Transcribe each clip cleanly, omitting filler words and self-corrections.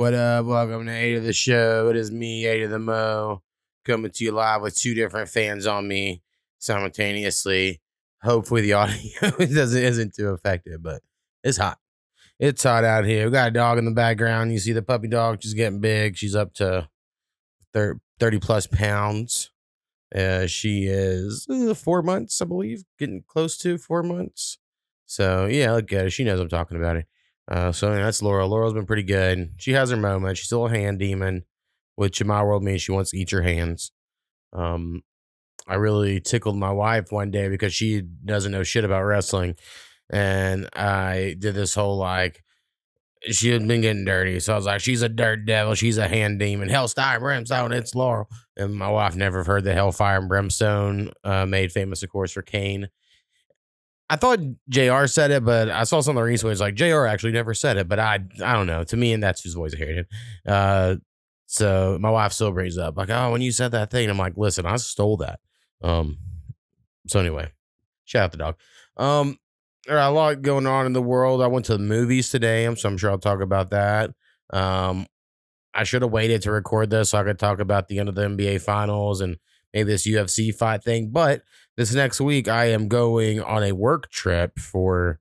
What up? Welcome to A to the show. It is me, A to the Mo, coming to you live with two different fans on me simultaneously. Hopefully the audio isn't too affected, but it's hot. It's hot out here. We got a dog in the background. You see the puppy dog. She's getting big. She's up to 30 plus pounds. She is 4 months, I believe, getting close to 4 months. So yeah, look at her. She knows I'm talking about her. So yeah, that's Laurel. Laurel's been pretty good. She has her moments. She's still a hand demon, which in my world means she wants to eat your hands. I really tickled my wife one day because she doesn't know shit about wrestling. And I did this whole she had been getting dirty. So I was like, she's a dirt devil. She's a hand demon. Hellfire and brimstone. It's Laurel. And my wife never heard the Hellfire and brimstone, made famous, of course, for Kane. I thought JR said it, but I saw something recently. It's like JR actually never said it, but I don't know. To me, and that's whose voice I heard it. So my wife still brings up like, oh, when you said that thing, I'm like, listen, I stole that. So anyway, shout out the dog. There are a lot going on in the world. I went to the movies today, so I'm sure I'll talk about that. I should have waited to record this so I could talk about the end of the NBA Finals and maybe this UFC fight thing. But this next week, I am going on a work trip for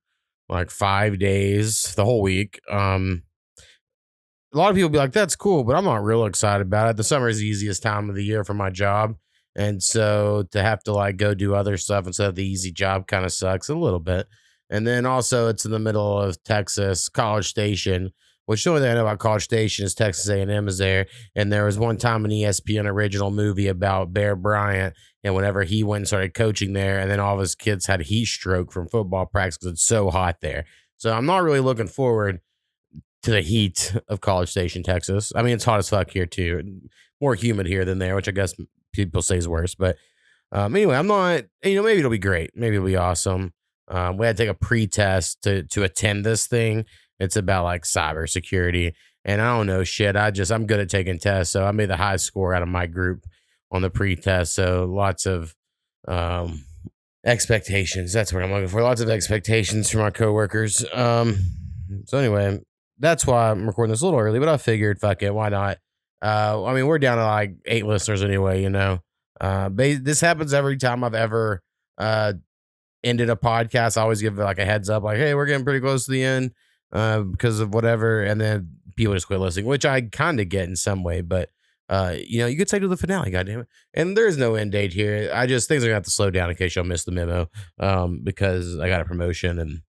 like 5 days, the whole week. A lot of people be like, that's cool, but I'm not real excited about it. The summer is the easiest time of the year for my job. And so to have to go do other stuff instead of the easy job kind of sucks a little bit. And then also it's in the middle of Texas, College Station, which the only thing I know about College Station is Texas A&M is there. And there was one time an ESPN original movie about Bear Bryant. And whenever he went and started coaching there, and then all of his kids had heat stroke from football practice because it's so hot there. So I'm not really looking forward to the heat of College Station, Texas. I mean, it's hot as fuck here too. More humid here than there, which I guess people say is worse. But anyway, I'm not, maybe it'll be great. Maybe it'll be awesome. We had to take a pre-test to attend this thing. It's about cybersecurity, and I don't know shit. I'm good at taking tests, so I made the highest score out of my group on the pre-test. So lots of expectations. That's what I'm looking for. Lots of expectations from our coworkers. So anyway, that's why I'm recording this a little early, but I figured, fuck it, why not? I mean, we're down to 8 listeners anyway. This happens every time I've ever ended a podcast. I always give a heads up, hey, we're getting pretty close to the end. Because of whatever, and then people just quit listening, which I kind of get in some way, but you could say to the finale, goddammit. And there's no end date here. Things are gonna have to slow down in case y'all missed the memo, because I got a promotion and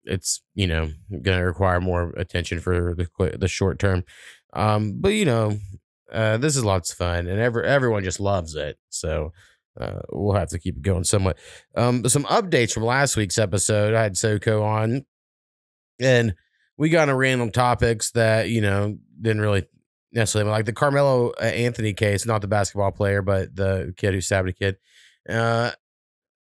it's gonna require more attention for the short term. But this is lots of fun, and everyone just loves it, so we'll have to keep it going somewhat. Some updates from last week's episode. I had Soko on. And we got into random topics that, didn't really necessarily like the Karmelo Anthony case, not the basketball player, but the kid who stabbed a kid. Guy,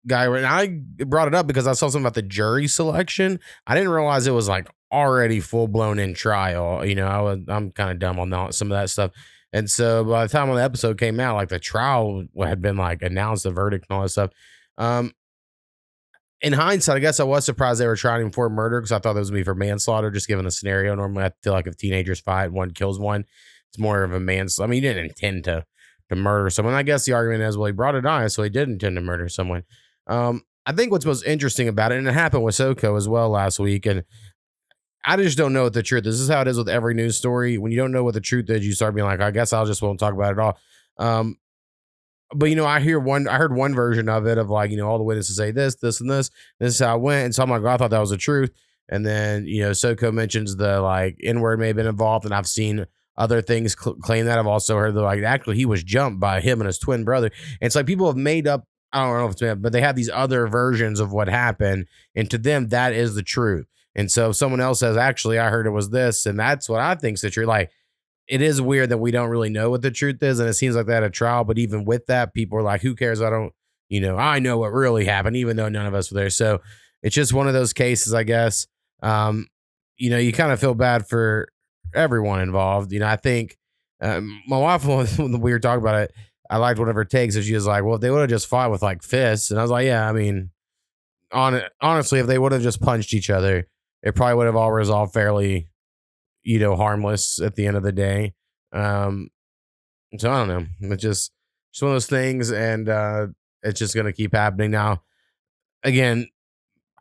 and I brought it up because I saw something about the jury selection. I didn't realize it was already full blown in trial. I'm kind of dumb on some of that stuff. And so by the time when the episode came out, the trial had been announced, the verdict and all that stuff. In hindsight, I guess I was surprised they were trying him for murder because I thought that was going to be for manslaughter, just given the scenario. Normally, I feel like if teenagers fight, one kills one, it's more of a manslaughter. I mean, he didn't intend to murder someone. I guess the argument is, well, he brought it on, so he did intend to murder someone. I think what's most interesting about it, and it happened with Soko as well last week, and I just don't know what the truth is. This is how it is with every news story. When you don't know what the truth is, you start being I guess I'll just won't talk about it at all. But I heard one version of it of all the witnesses say this, and this is how it went. And so I'm I thought that was the truth. And then, Soko mentions the N-word may have been involved. And I've seen other things claim that. I've also heard that actually he was jumped by him and his twin brother. And it's people have made up, I don't know if it's made up, but they have these other versions of what happened. And to them, that is the truth. And so if someone else says, actually, I heard it was this, and that's what I think's the truth. It is weird that we don't really know what the truth is, and it seems like that at trial. But even with that, people are who cares? I don't, I know what really happened, even though none of us were there. So it's just one of those cases, I guess. You kind of feel bad for everyone involved. I think my wife, when we were talking about it, I liked whatever it takes. And she was well, if they would have just fought with fists. And I was yeah, I mean, honestly, if they would have just punched each other, it probably would have all resolved fairly harmless at the end of the day. So I don't know. It's just one of those things, and it's just gonna keep happening. Now, again,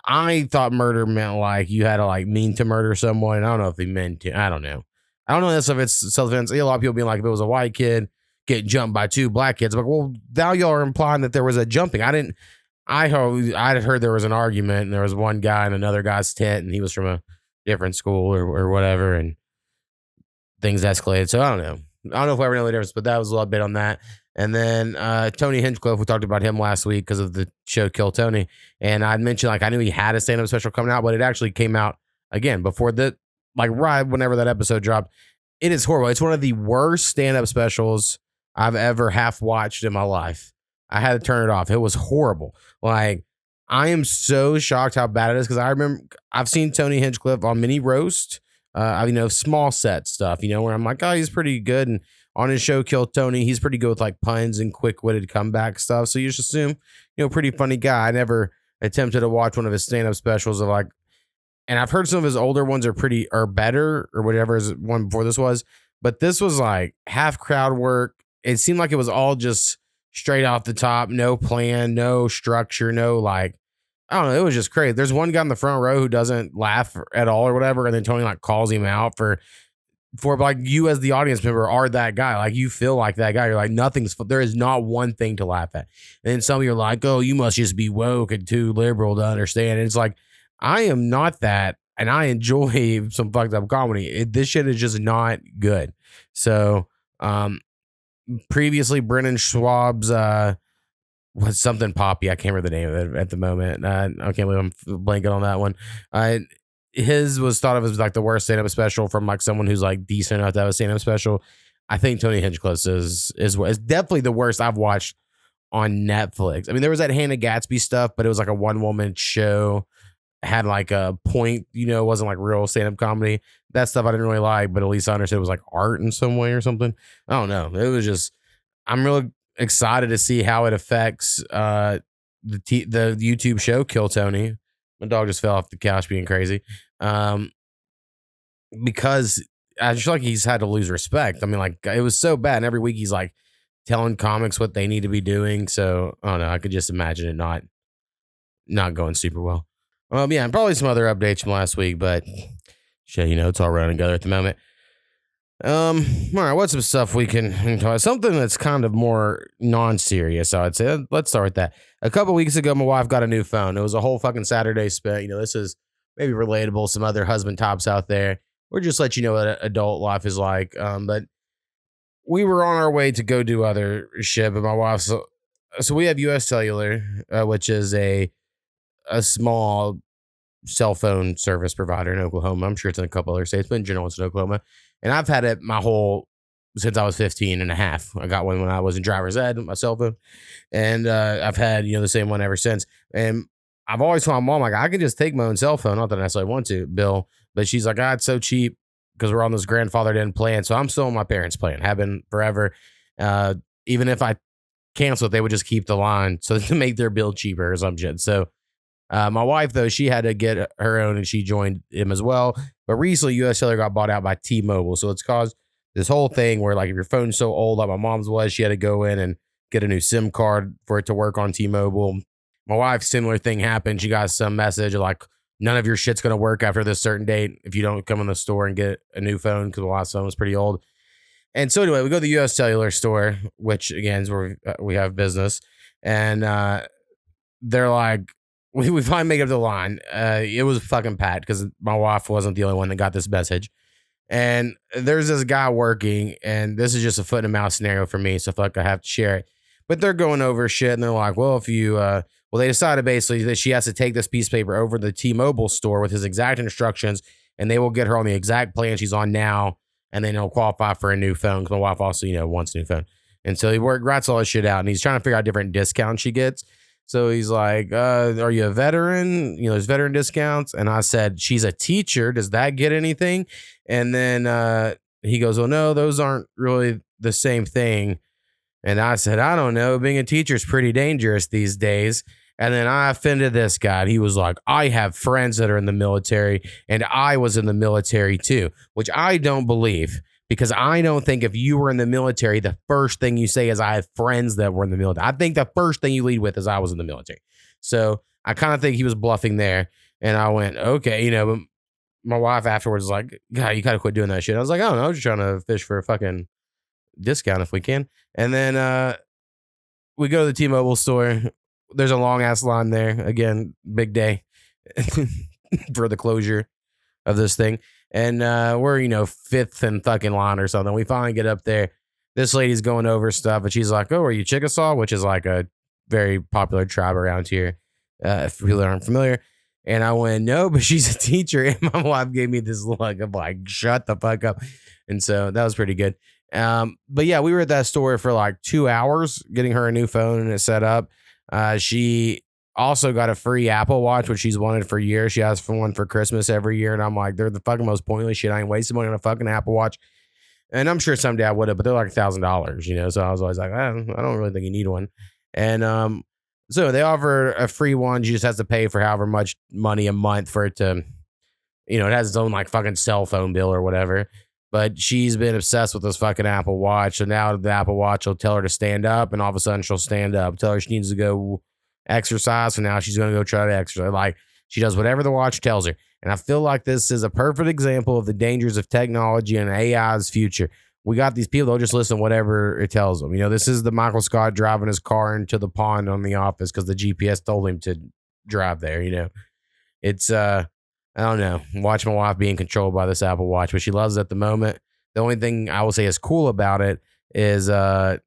I thought murder meant like you had to like mean to murder someone. I don't know if they meant to. I don't know. I don't know if it's self-defense. A lot of people being like, if it was a white kid getting jumped by two black kids, I'm like, well, now y'all are implying that there was a jumping. I had heard there was an argument, and there was one guy in another guy's tent, and he was from a different school or whatever, and things escalated. So I don't know. I don't know if I ever know the difference, but that was a little bit on that. And then Tony Hinchcliffe, we talked about him last week because of the show Kill Tony. And I mentioned, like, I knew he had a stand-up special coming out, but it actually came out, again, before right whenever that episode dropped. It is horrible. It's one of the worst stand-up specials I've ever half watched in my life. I had to turn it off. It was horrible. Like, I am so shocked how bad it is because I remember I've seen Tony Hinchcliffe on Mini Roast, small set stuff, where I'm like, oh, he's pretty good. And on his show, Kill Tony, he's pretty good with like puns and quick-witted comeback stuff. So you just assume, pretty funny guy. I never attempted to watch one of his stand-up specials of like, and I've heard some of his older ones are better or whatever his one before this was, but this was like half crowd work. It seemed like it was all just straight off the top, no plan, no structure, no like, I don't know. It was just crazy. There's one guy in the front row who doesn't laugh at all or whatever. And then Tony like calls him out for like you as the audience member are that guy. Like you feel like that guy. You're like, there is not one thing to laugh at. And then some of you are like, oh, you must just be woke and too liberal to understand. And it's like, I am not that. And I enjoy some fucked up comedy. This shit is just not good. So, previously Brennan Schwab's, was something Poppy. I can't remember the name of it at the moment. I can't believe I'm blanking on that one. His was thought of as like the worst stand-up special from like someone who's like decent enough to have a stand-up special. I think Tony Hinchcliffe's is definitely the worst I've watched on Netflix. I mean, there was that Hannah Gatsby stuff, but it was like a one-woman show. Had like a point, wasn't like real stand-up comedy. That stuff I didn't really like, but at least I understood it was like art in some way or something. I don't know. It was just, I'm really excited to see how it affects the YouTube show Kill Tony. My dog just fell off the couch being crazy. Because I just feel like he's had to lose respect. I mean, like it was so bad. And every week he's like telling comics what they need to be doing. So I don't know. I could just imagine it not going super well. Yeah, and probably some other updates from last week, but shit, it's all running together at the moment. All right, what's some stuff we can talk about? Something that's kind of more non-serious, I would say. Let's start with that. A couple weeks ago, my wife got a new phone. It was a whole fucking Saturday spent. This is maybe relatable. Some other husband tops out there, or just let you know what adult life is like. But we were on our way to go do other shit, but my wife, so we have U.S. Cellular, which is a small cell phone service provider in Oklahoma. I'm sure it's in a couple other states, but in general, it's in Oklahoma. And I've had it since I was 15 and a half. I got one when I was in driver's ed, my cell phone. And I've had, the same one ever since. And I've always told my mom, like, I can just take my own cell phone. Not that I necessarily want to, Bill. But she's like, it's so cheap because we're on this grandfathered in plan. So I'm still on my parents' plan. Have been forever. Even if I cancel it, they would just keep the line so to make their bill cheaper or some shit. So my wife, though, she had to get her own and she joined him as well. But recently, U.S. Cellular got bought out by T-Mobile. So it's caused this whole thing where, like, if your phone's so old, like my mom's was, she had to go in and get a new SIM card for it to work on T-Mobile. My wife, similar thing happened. She got some message of, like, none of your shit's going to work after this certain date if you don't come in the store and get a new phone because the last phone was pretty old. And so anyway, we go to the U.S. Cellular store, which, again, is where we have business. And they're like, we finally make it up the line. It was fucking Pat because my wife wasn't the only one that got this message. And there's this guy working, and this is just a foot and mouth scenario for me, so I feel like I have to share it. But they're going over shit, and they're like, well, if you, they decided basically that she has to take this piece of paper over to the T-Mobile store with his exact instructions, and they will get her on the exact plan she's on now, and then he'll qualify for a new phone because my wife also, wants a new phone. And so he writes all this shit out, and he's trying to figure out different discounts she gets. So he's like, are you a veteran? There's veteran discounts. And I said, she's a teacher. Does that get anything? And then he goes, well, no, those aren't really the same thing. And I said, I don't know. Being a teacher is pretty dangerous these days. And then I offended this guy. And he was like, I have friends that are in the military, and I was in the military too, which I don't believe, because I don't think if you were in the military, the first thing you say is, I have friends that were in the military. I think the first thing you lead with is, I was in the military. So I kind of think he was bluffing there. And I went, okay, but my wife afterwards was like, God, you gotta quit doing that shit. I was like, I don't know, I'm just trying to fish for a fucking discount if we can. And then we go to the T-Mobile store. There's a long ass line there. Again, big day for the closure of this thing. And we're, fifth in fucking line or something. We finally get up there. This lady's going over stuff, and she's like, oh, are you Chickasaw? Which is like a very popular tribe around here, if people aren't familiar. And I went, no, but she's a teacher. And my wife gave me this look of like, shut the fuck up. And so that was pretty good. But yeah, we were at that store for like 2 hours getting her a new phone and it set up. She also got a free Apple Watch, which she's wanted for years. She asked for one for Christmas every year. And I'm like, they're the fucking most pointless shit. I ain't wasting money on a fucking Apple Watch. And I'm sure someday I would have, but they're like $1,000, So I was always like, I don't really think you need one. And, so they offer a free one. She just has to pay for however much money a month for it to, it has its own like fucking cell phone bill or whatever. But she's been obsessed with this fucking Apple Watch. So now the Apple Watch will tell her to stand up, and all of a sudden she'll stand up. Tell her she needs to go exercise. So now she's going to go try to exercise. Like, she does whatever the watch tells her. And I feel like this is a perfect example of the dangers of technology and AI's future. We got these people, they'll just listen to whatever it tells them. This is the Michael Scott driving his car into the pond on The Office because the GPS told him to drive there, It's, I don't know, watch my wife being controlled by this Apple Watch, but she loves it at the moment. The only thing I will say is cool about it is the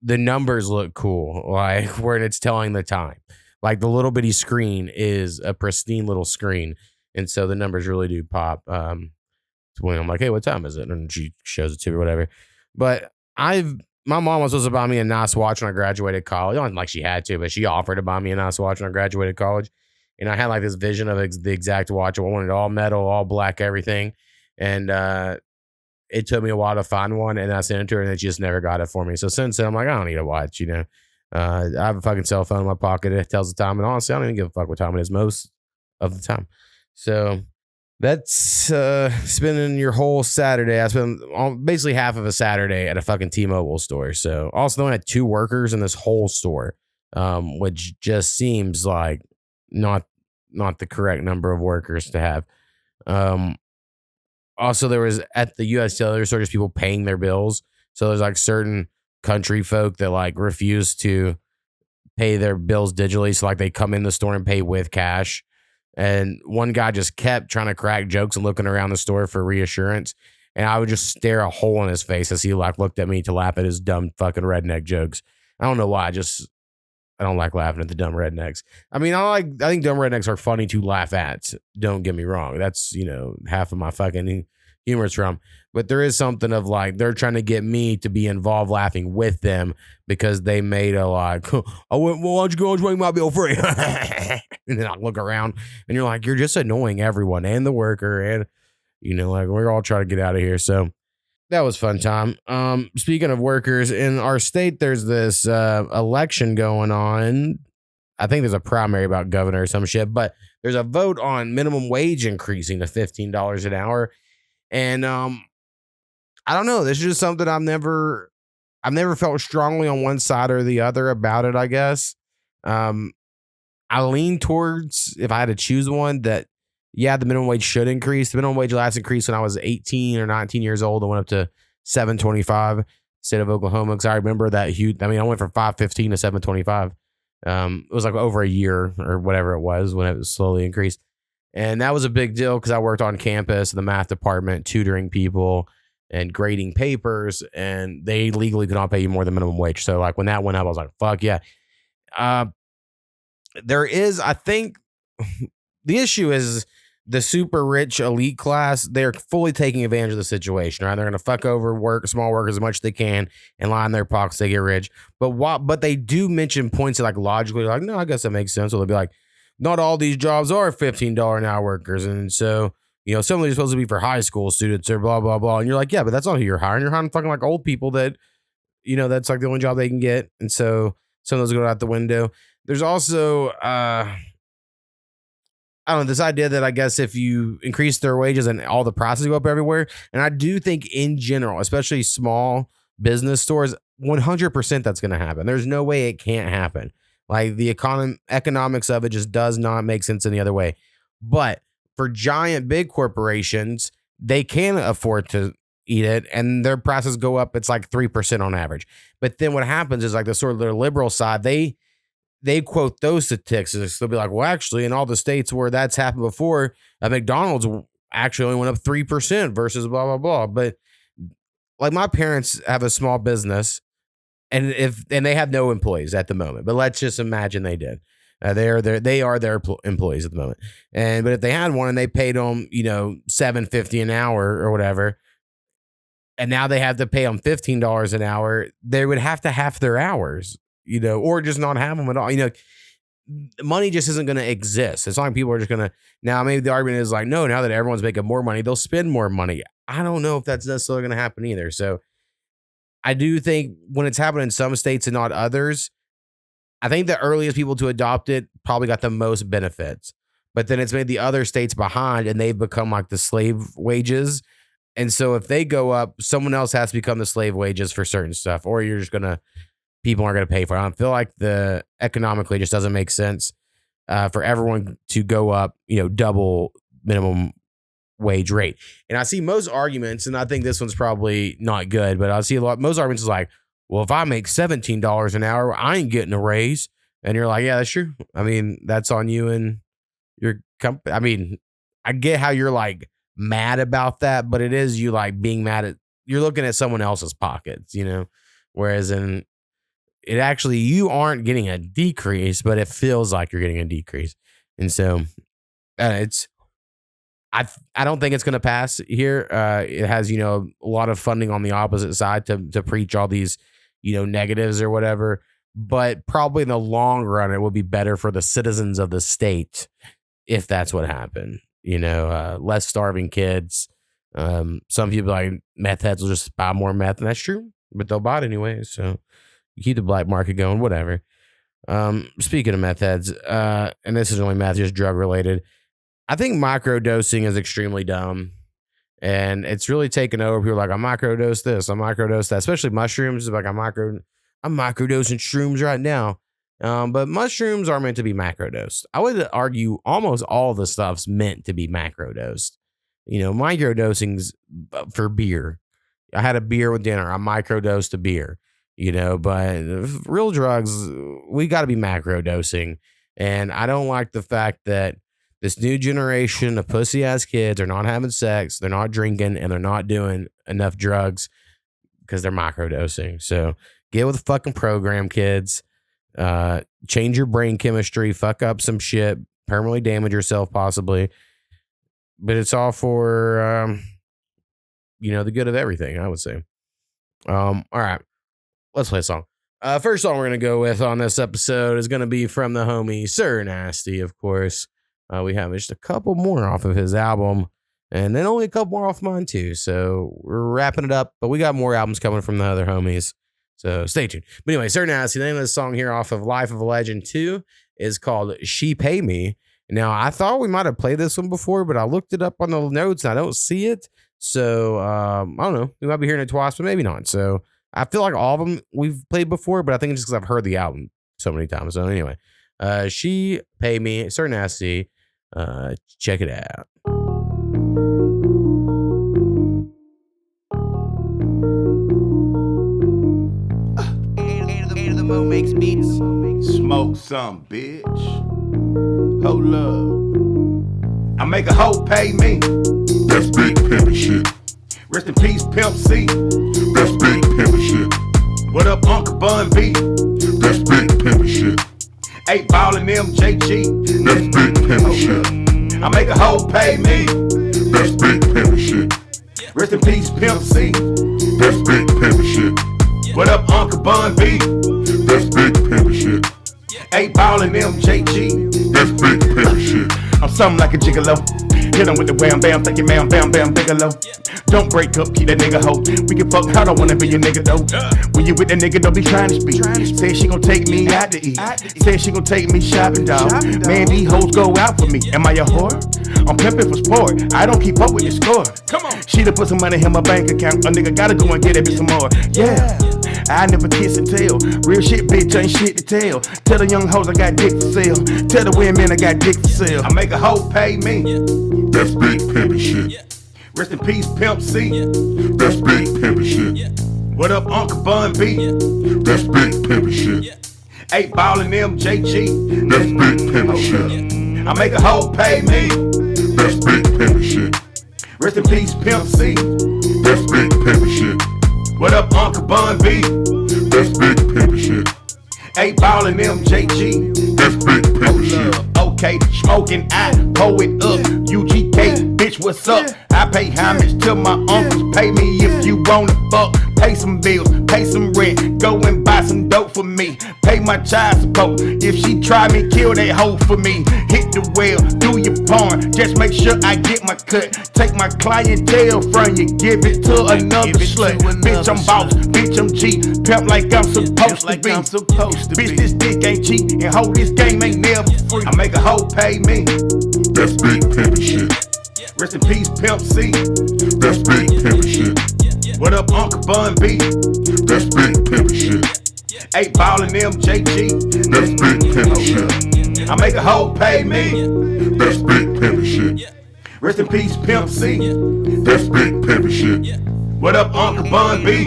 numbers look cool, like where it's telling the time. Like the little bitty screen is a pristine little screen. And so the numbers really do pop. When I'm like, hey, what time is it? And she shows it to me or whatever. But my mom was supposed to buy me a nice watch when I graduated college. Not like she had to, but she offered to buy me a nice watch when I graduated college. And I had like this vision of the exact watch. I wanted all metal, all black, everything. And it took me a while to find one. And I sent it to her, and it just never got it for me. So since then, I'm like, I don't need a watch, I have a fucking cell phone in my pocket. It tells the time. And honestly, I don't even give a fuck what time it is most of the time. So that's spending your whole Saturday. I spent basically half of a Saturday at a fucking T-Mobile store. So also, they only had 2 workers in this whole store, which just seems like not the correct number of workers to have. Also, there was at the U.S. Cellular store just people paying their bills. So there's like certain country folk that like refuse to pay their bills digitally. So like they come in the store and pay with cash. And one guy just kept trying to crack jokes and looking around the store for reassurance. And I would just stare a hole in his face as he like looked at me to laugh at his dumb fucking redneck jokes. I don't know why. I don't like laughing at the dumb rednecks. I mean, I think dumb rednecks are funny to laugh at. Don't get me wrong. That's, half of my fucking humor is from. But there is something of like, they're trying to get me to be involved laughing with them because they made a like, I went, well, why don't you go and make my bill free? And then I look around and you're like, you're just annoying everyone and the worker. And, like we're all trying to get out of here. So that was fun time. Speaking of workers, in our state, there's this election going on. I think there's a primary about governor or some shit, but there's a vote on minimum wage increasing to $15 an hour. And I don't know. This is just something I've never felt strongly on one side or the other about it, I guess. I lean towards, if I had to choose one, that yeah, the minimum wage should increase. The minimum wage last increased when I was 18 or 19 years old. I went up to $7.25 state of Oklahoma. Because I remember that huge. I mean, I went from $5.15 to $7.25. It was like over a year or whatever it was when it was slowly increased. And that was a big deal because I worked on campus in the math department, tutoring people and grading papers. And they legally could not pay you more than minimum wage. So like when that went up, I was like, fuck yeah. There is, I think, the issue is the super rich elite class. They're fully taking advantage of the situation, right? They're going to fuck over small workers as much as they can and line their pockets. They get rich. But they do mention points that like logically, like, no, I guess that makes sense. So they'll be like, not all these jobs are $15 an hour workers. And so, some of these are supposed to be for high school students or blah, blah, blah. And you're like, yeah, but that's not who you're hiring. You're hiring fucking like old people that, that's like the only job they can get. And so some of those go out the window. there's also I don't know, this idea that I guess if you increase their wages and all the prices go up everywhere, and I do think in general, especially small business stores, 100% that's going to happen. There's no way it can't happen. Like the economics of it just does not make sense any other way. But for giant big corporations, they can afford to eat it and their prices go up. It's like 3% on average. But then what happens is like the sort of their liberal side, they quote those statistics. They'll be like, well, actually, in all the states where that's happened before, McDonald's actually only went up 3% versus blah, blah, blah. But like my parents have a small business and they have no employees at the moment, but let's just imagine they did. They are their employees at the moment. But if they had one and they paid them, $7.50 an hour or whatever, and now they have to pay them $15 an hour, they would have to half their hours. Or just not have them at all. Money just isn't going to exist. It's not like people are just going to, now maybe the argument is like, no, now that everyone's making more money, they'll spend more money. I don't know if that's necessarily going to happen either. So I do think when it's happening in some states and not others, I think the earliest people to adopt it probably got the most benefits, but then it's made the other states behind and they've become like the slave wages. And so if they go up, someone else has to become the slave wages for certain stuff, or you're just going to, people aren't going to pay for it. I feel like the economically just doesn't make sense for everyone to go up, double minimum wage rate. And I see most arguments, and I think this one's probably not good, but I see most arguments is like, well, if I make $17 an hour, I ain't getting a raise. And you're like, yeah, that's true. I mean, that's on you and your company. I mean, I get how you're like mad about that, but it is you like being mad at, you're looking at someone else's pockets, whereas it actually, you aren't getting a decrease, but it feels like you're getting a decrease. And so I don't think it's going to pass here. It has, a lot of funding on the opposite side to preach all these, negatives or whatever, but probably in the long run, it would be better for the citizens of the state if that's what happened, less starving kids. Some people like meth heads will just buy more meth, and that's true, but they'll buy it anyway. So you keep the black market going, whatever. Speaking of meth heads, and this is only meth, just drug related. I think microdosing is extremely dumb, and it's really taken over. People are like, I microdose this, I microdose that, especially mushrooms. Like I'm microdosing shrooms right now. But mushrooms are meant to be macrodosed. I would argue almost all the stuff's meant to be macrodosed. Microdosing's for beer. I had a beer with dinner. I microdosed a beer. But real drugs, we got to be macro dosing. And I don't like the fact that this new generation of pussy ass kids are not having sex, they're not drinking, and they're not doing enough drugs because they're micro dosing. So get with the fucking program, kids. Change your brain chemistry, fuck up some shit, permanently damage yourself possibly. But it's all for, the good of everything, I would say. All right. Let's play a song. First song we're going to go with on this episode is going to be from the homie Sir Nasty, of course. We have just a couple more off of his album, and then only a couple more off mine too. So we're wrapping it up, but we got more albums coming from the other homies. So stay tuned. But anyway, Sir Nasty, the name of the song here off of Life of a Legend 2 is called She Pay Me. Now, I thought we might have played this one before, but I looked it up on the notes and I don't see it. So I don't know. We might be hearing it twice, but maybe not. So I feel like all of them we've played before, but I think it's just because I've heard the album so many times. So anyway, She Pay Me, Sir Nasty. Check it out. Mo makes beats. Smoke some, bitch. Hold up. I make a hoe pay me. That's big pimpin' shit. Rest in peace, Pimp C. That's big pimpin' shit. What up, Uncle Bun B? That's big pimpin' shit. 8 Ball and MJG. That's big pimpin' shit. I make a hoe pay me. That's big pimpin' shit. Rest in peace, Pimp C. That's big pimpin' shit. What up, Uncle Bun B? That's big pimpin' shit. 8 Ball and MJG. That's big pimpin' shit. I'm something like a gigolo. Hit him with the wham bam, take it bam bam bam, Bigelow. Don't break up, keep that nigga hoe. We can fuck, I don't wanna be your nigga though. When you with that nigga, don't be trying to speak. Say she gon' take me out to eat. Say she gon' take me shopping, dog. Man, these hoes go out for me. Am I a whore? I'm pimping for sport. I don't keep up with the score. Come on. She done put some money in my bank account. A nigga gotta go and get that bitch some more. Yeah. I never kiss and tell. Real shit, bitch, ain't shit to tell. Tell the young hoes I got dick for sale. Tell the women I got dick for sale. I make a hoe pay me. That's big pimpin' shit. Rest in peace, Pimp C. That's big pimpin' shit. What up, Uncle Bun B? That's big pimpin' shit. 8 Ball and MJG. That's big pimpin' shit. I make a hoe pay me. That's big pimpin' shit. Rest in peace, Pimp C. That's big pimpin' shit. What up, Uncle Bun B? That's big pimpin' shit. 8 Ball and MJG. That's big pimpin' shit. Okay, smoking, I pull it up. UGK, bitch, what's up? I pay homage to my uncles. Pay me if you wanna fuck. Pay some bills, pay some rent. Go and buy some dope for me. Pay my child support. If she try me, kill that hoe for me. Hit the well, do your porn. Just make sure I get my cut. Take my clientele from you, give it to another slut. Bitch, I'm boss, bitch, I'm G. Pimp like I'm supposed to be. Bitch, this dick ain't cheap, and hoe, this game ain't never free. I make a hoe pay me. That's big pimpin' shit. Rest in peace, Pimp C. That's big pimpin' shit. What up, Uncle Bun B? That's big pimpin' shit. 8 Ball and MJG. That's big pimpin' shit. I make a hoe pay me. That's big pimpin' shit. Rest in peace, Pimp C. That's big pimpin' shit. What up, Uncle Bun B?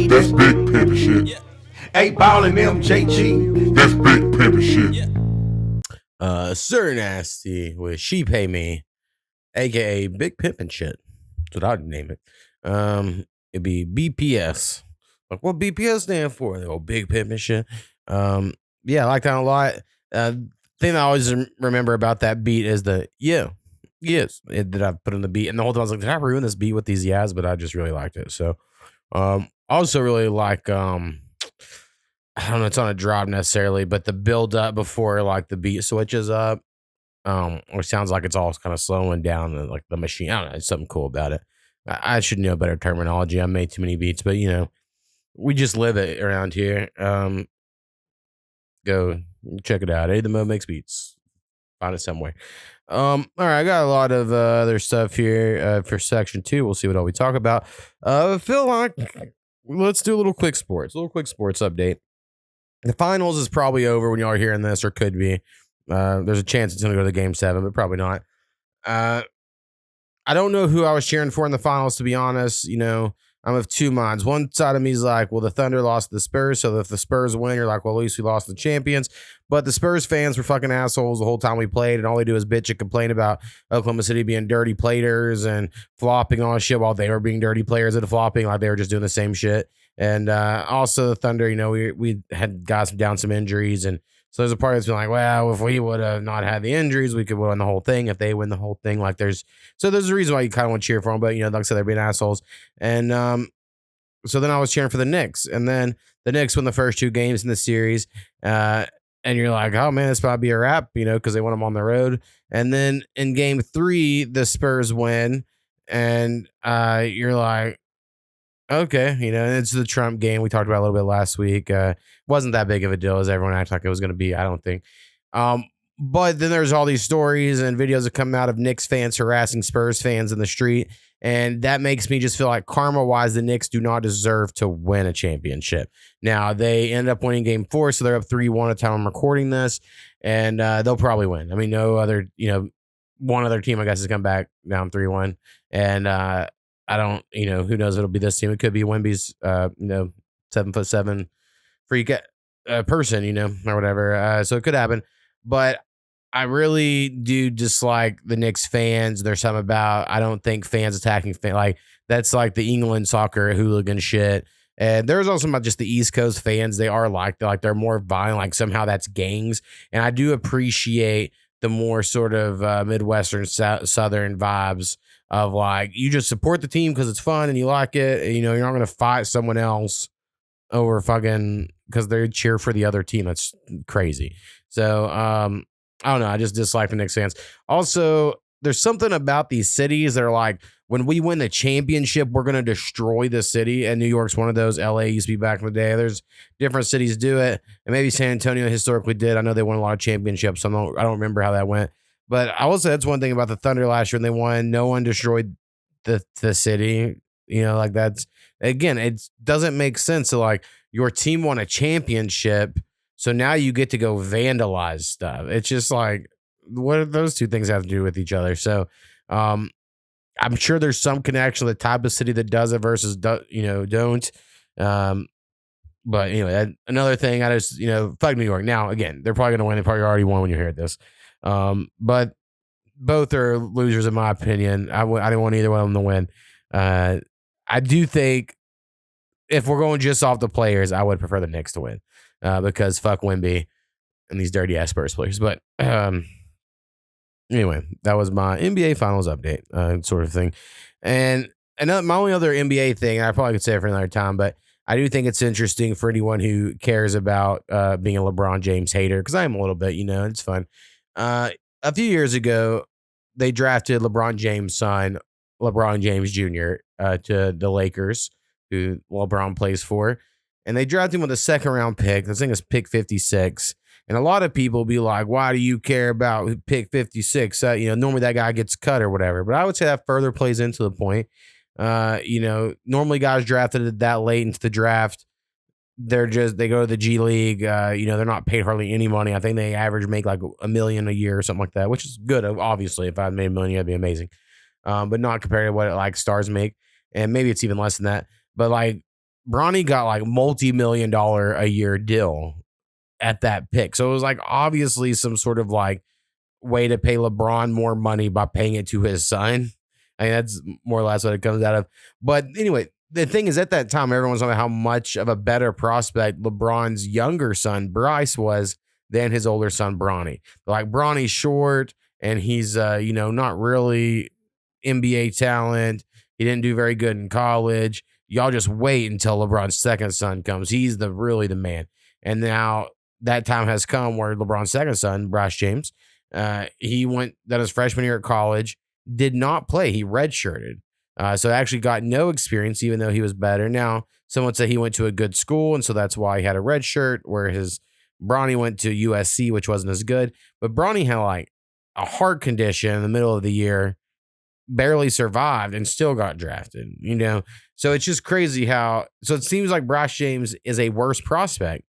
That's big pimpin' shit. 8 Ball and MJG. That's big pimpin' shit. Sir Nasty with She Pay Me, aka Big Pimpin' Shit. That's what I'd name it. It'd be B.P.S. Like, what B.P.S stand for? They go Big Pimpin' Shit. Yeah, I like that a lot. Thing I always remember about that beat is the yes that I put in the beat, and the whole time I was like, did I ruin this beat with these yes? But I just really liked it. So, also really like I don't know, it's on a drop necessarily, but the build up before like the beat switches up, or sounds like it's all kind of slowing down, and like the machine. I don't know, it's something cool about it. I should know better terminology. I made too many beats, but you know, we just live it around here. Go check it out. A2thaMo makes beats. Find it somewhere. All right, I got a lot of other stuff here for section 2. We'll see what all we talk about. I feel like let's do a little quick sports update. The finals is probably over when y'all are hearing this, or could be. There's a chance it's going to go to game 7, but probably not. I don't know who I was cheering for in the finals, to be honest. You know, I'm of two minds. One side of me is like, well, the Thunder lost to the Spurs, so if the Spurs win, you're like, well, at least we lost the champions. But the Spurs fans were fucking assholes the whole time we played, and all they do is bitch and complain about Oklahoma City being dirty platers and flopping on shit while they were being dirty players at flopping, like they were just doing the same shit. And also the Thunder, you know, we had got down some injuries, and so there's a part that's been like, well, if we would have not had the injuries, we could win the whole thing. If they win the whole thing, like there's a reason why you kind of want to cheer for them, but you know, like I said, they're being assholes. And so then I was cheering for the Knicks, and then the Knicks won the first 2 games in the series, and you're like, oh man, this probably be a wrap, you know, because they won them on the road. And then in game 3, the Spurs win, and you're like, okay, you know, it's the Trump game we talked about a little bit last week. Wasn't that big of a deal as everyone acted like it was going to be, I don't think. But then there's all these stories and videos that come out of Knicks fans harassing Spurs fans in the street, and that makes me just feel like karma-wise, the Knicks do not deserve to win a championship. Now, they end up winning game 4, so they're up 3-1 at the time I'm recording this, and they'll probably win. I mean, no other, you know, one other team, I guess, has come back down 3-1, and I don't, you know, who knows if it'll be this team. It could be Wemby's, you know, 7'7" freak person, you know, or whatever. So it could happen. But I really do dislike the Knicks fans. There's something about, I don't think fans attacking like that's like the England soccer hooligan shit. And there's also about just the East Coast fans. They are like they're more violent. Like somehow that's gangs. And I do appreciate the more sort of Midwestern Southern vibes of like, you just support the team because it's fun and you like it. You know, you're not going to fight someone else over fucking because they cheer for the other team. That's crazy. So, I don't know. I just dislike the Knicks fans. Also, there's something about these cities that are like, when we win the championship, we're going to destroy the city. And New York's one of those. LA used to be back in the day. There's different cities do it. And maybe San Antonio historically did. I know they won a lot of championships. So I don't remember how that went. But I will say that's one thing about the Thunder last year when they won. No one destroyed the city. Like that's, again, it doesn't make sense to like your team won a championship. So now you get to go vandalize stuff. It's just like, what do those two things have to do with each other? So, I'm sure there's some connection to the type of city that does it versus don't. But anyway, another thing, I just fuck New York. Now again, they're probably gonna win. They probably already won when you hear this. But both are losers in my opinion. I didn't want either one of them to win. I do think if we're going just off the players, I would prefer the Knicks to win because fuck Wemby and these dirty ass Spurs players. But anyway, that was my NBA Finals update, sort of thing. And my only other NBA thing, I probably could say it for another time, but I do think it's interesting for anyone who cares about being a LeBron James hater, because I am a little bit, it's fun. A few years ago, they drafted LeBron James' son, LeBron James Jr., to the Lakers, who LeBron plays for. And they drafted him with a second-round pick. This thing is pick 56. And a lot of people be like, why do you care about pick 56? Normally that guy gets cut or whatever. But I would say that further plays into the point. Normally guys drafted that late into the draft, they go to the G League. They're not paid hardly any money. I think they average make like $1 million a year or something like that, which is good. Obviously, if I made $1 million, that'd be amazing. But not compared to what like stars make. And maybe it's even less than that. But like Bronny got like multi-million-dollar a year deal at that pick. So it was like obviously some sort of like way to pay LeBron more money by paying it to his son. I mean, that's more or less what it comes out of. But anyway, the thing is at that time, everyone was talking about how much of a better prospect LeBron's younger son, Bryce, was than his older son, Bronny. Like Bronny's short and he's, not really NBA talent. He didn't do very good in college. Y'all just wait until LeBron's second son comes. He's really the man. And now that time has come where LeBron's second son, Bryce James, he went that his freshman year at college, did not play. He redshirted. So actually got no experience, even though he was better. Now, someone said he went to a good school, and so that's why he had a red shirt, where Bronny went to USC, which wasn't as good. But Bronny had like a heart condition in the middle of the year, barely survived, and still got drafted, So it's just crazy so it seems like Bryce James is a worse prospect.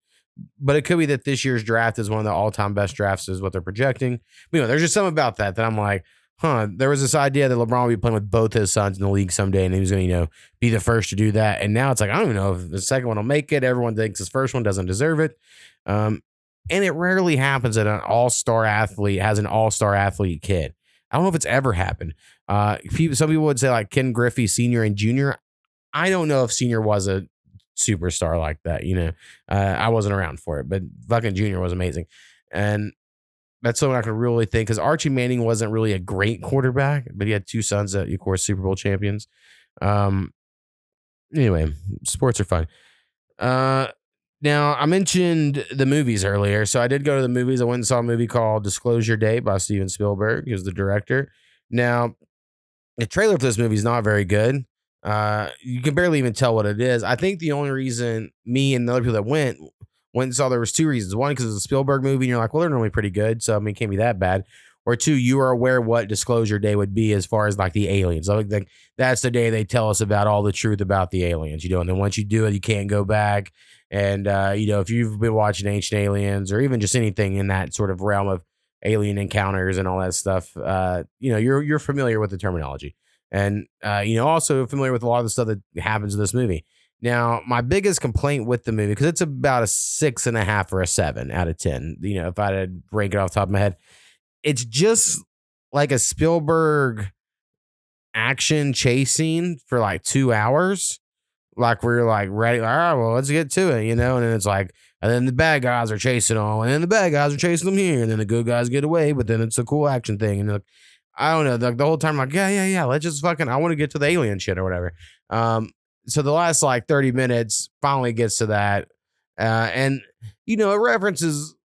But it could be that this year's draft is one of the all-time best drafts is what they're projecting. But, there's just something about that I'm like, there was this idea that LeBron would be playing with both his sons in the league someday, and he was going to, be the first to do that. And now it's like, I don't even know if the second one will make it. Everyone thinks his first one doesn't deserve it. And it rarely happens that an all-star athlete has an all-star athlete kid. I don't know if it's ever happened. Some people would say like Ken Griffey Sr. and Jr. I don't know if Sr. was a superstar like that, I wasn't around for it, but fucking Junior was amazing. And that's something I can really think, because Archie Manning wasn't really a great quarterback, but he had two sons that, of course, Super Bowl champions. Anyway, sports are fun. Now, I mentioned the movies earlier, so I did go to the movies. I went and saw a movie called Disclosure Day by Steven Spielberg, who's the director. Now, the trailer for this movie is not very good. You can barely even tell what it is. I think the only reason me and the other people that went and saw, there was two reasons. One, because it's a Spielberg movie and you're like, well, they're normally pretty good. So, I mean, it can't be that bad. Or two, you are aware what Disclosure Day would be as far as like the aliens. I think that's the day they tell us about all the truth about the aliens, and then once you do it, you can't go back. And, if you've been watching Ancient Aliens or even just anything in that sort of realm of alien encounters and all that stuff, you're familiar with the terminology. And, also familiar with a lot of the stuff that happens in this movie. Now, my biggest complaint with the movie, because it's about a 6.5 or a 7 out of 10, if I had to rank it off the top of my head, it's just like a Spielberg action chase scene for like 2 hours. Like we're like ready, all right, well, let's get to it, and then it's like, and then the bad guys are chasing them, and then the bad guys are chasing them here, and then the good guys get away, but then it's a cool action thing, and like, I don't know, the whole time, like, yeah, let's just fucking, I want to get to the alien shit or whatever. So the last like 30 minutes finally gets to that, and it references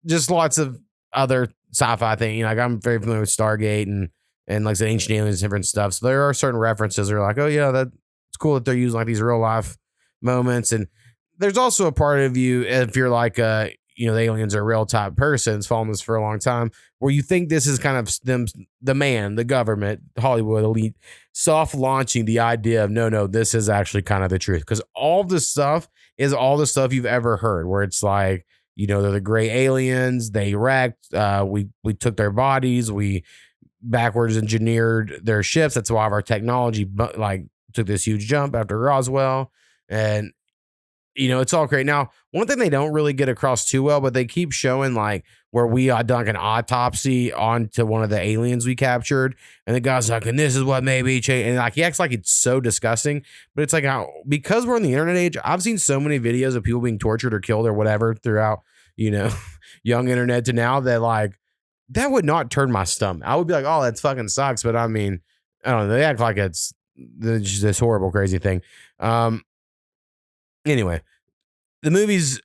just lots of other sci-fi thing. Like I'm very familiar with Stargate and like the ancient aliens, different stuff. So there are certain references that are like, oh yeah, that's cool that they're using like these real life moments. And there's also a part of you, if you're like, the aliens are real type persons following this for a long time, where you think this is kind of them, the government, Hollywood elite, soft launching the idea of no, this is actually kind of the truth. Because all this stuff is all the stuff you've ever heard, where it's like, they're the gray aliens, they wrecked, we took their bodies, we backwards engineered their ships. That's why our technology like took this huge jump after Roswell. And it's all great. Now, one thing they don't really get across too well, but they keep showing like where we done like an autopsy onto one of the aliens we captured, and the guy's like, and this is what maybe changed, and like he acts like it's so disgusting, but it's like because we're in the internet age, I've seen so many videos of people being tortured or killed or whatever throughout young internet to now, that like that would not turn my stomach. I would be like, oh, that fucking sucks, but I mean, I don't know, they act like it's just this horrible crazy thing. Anyway, the movie's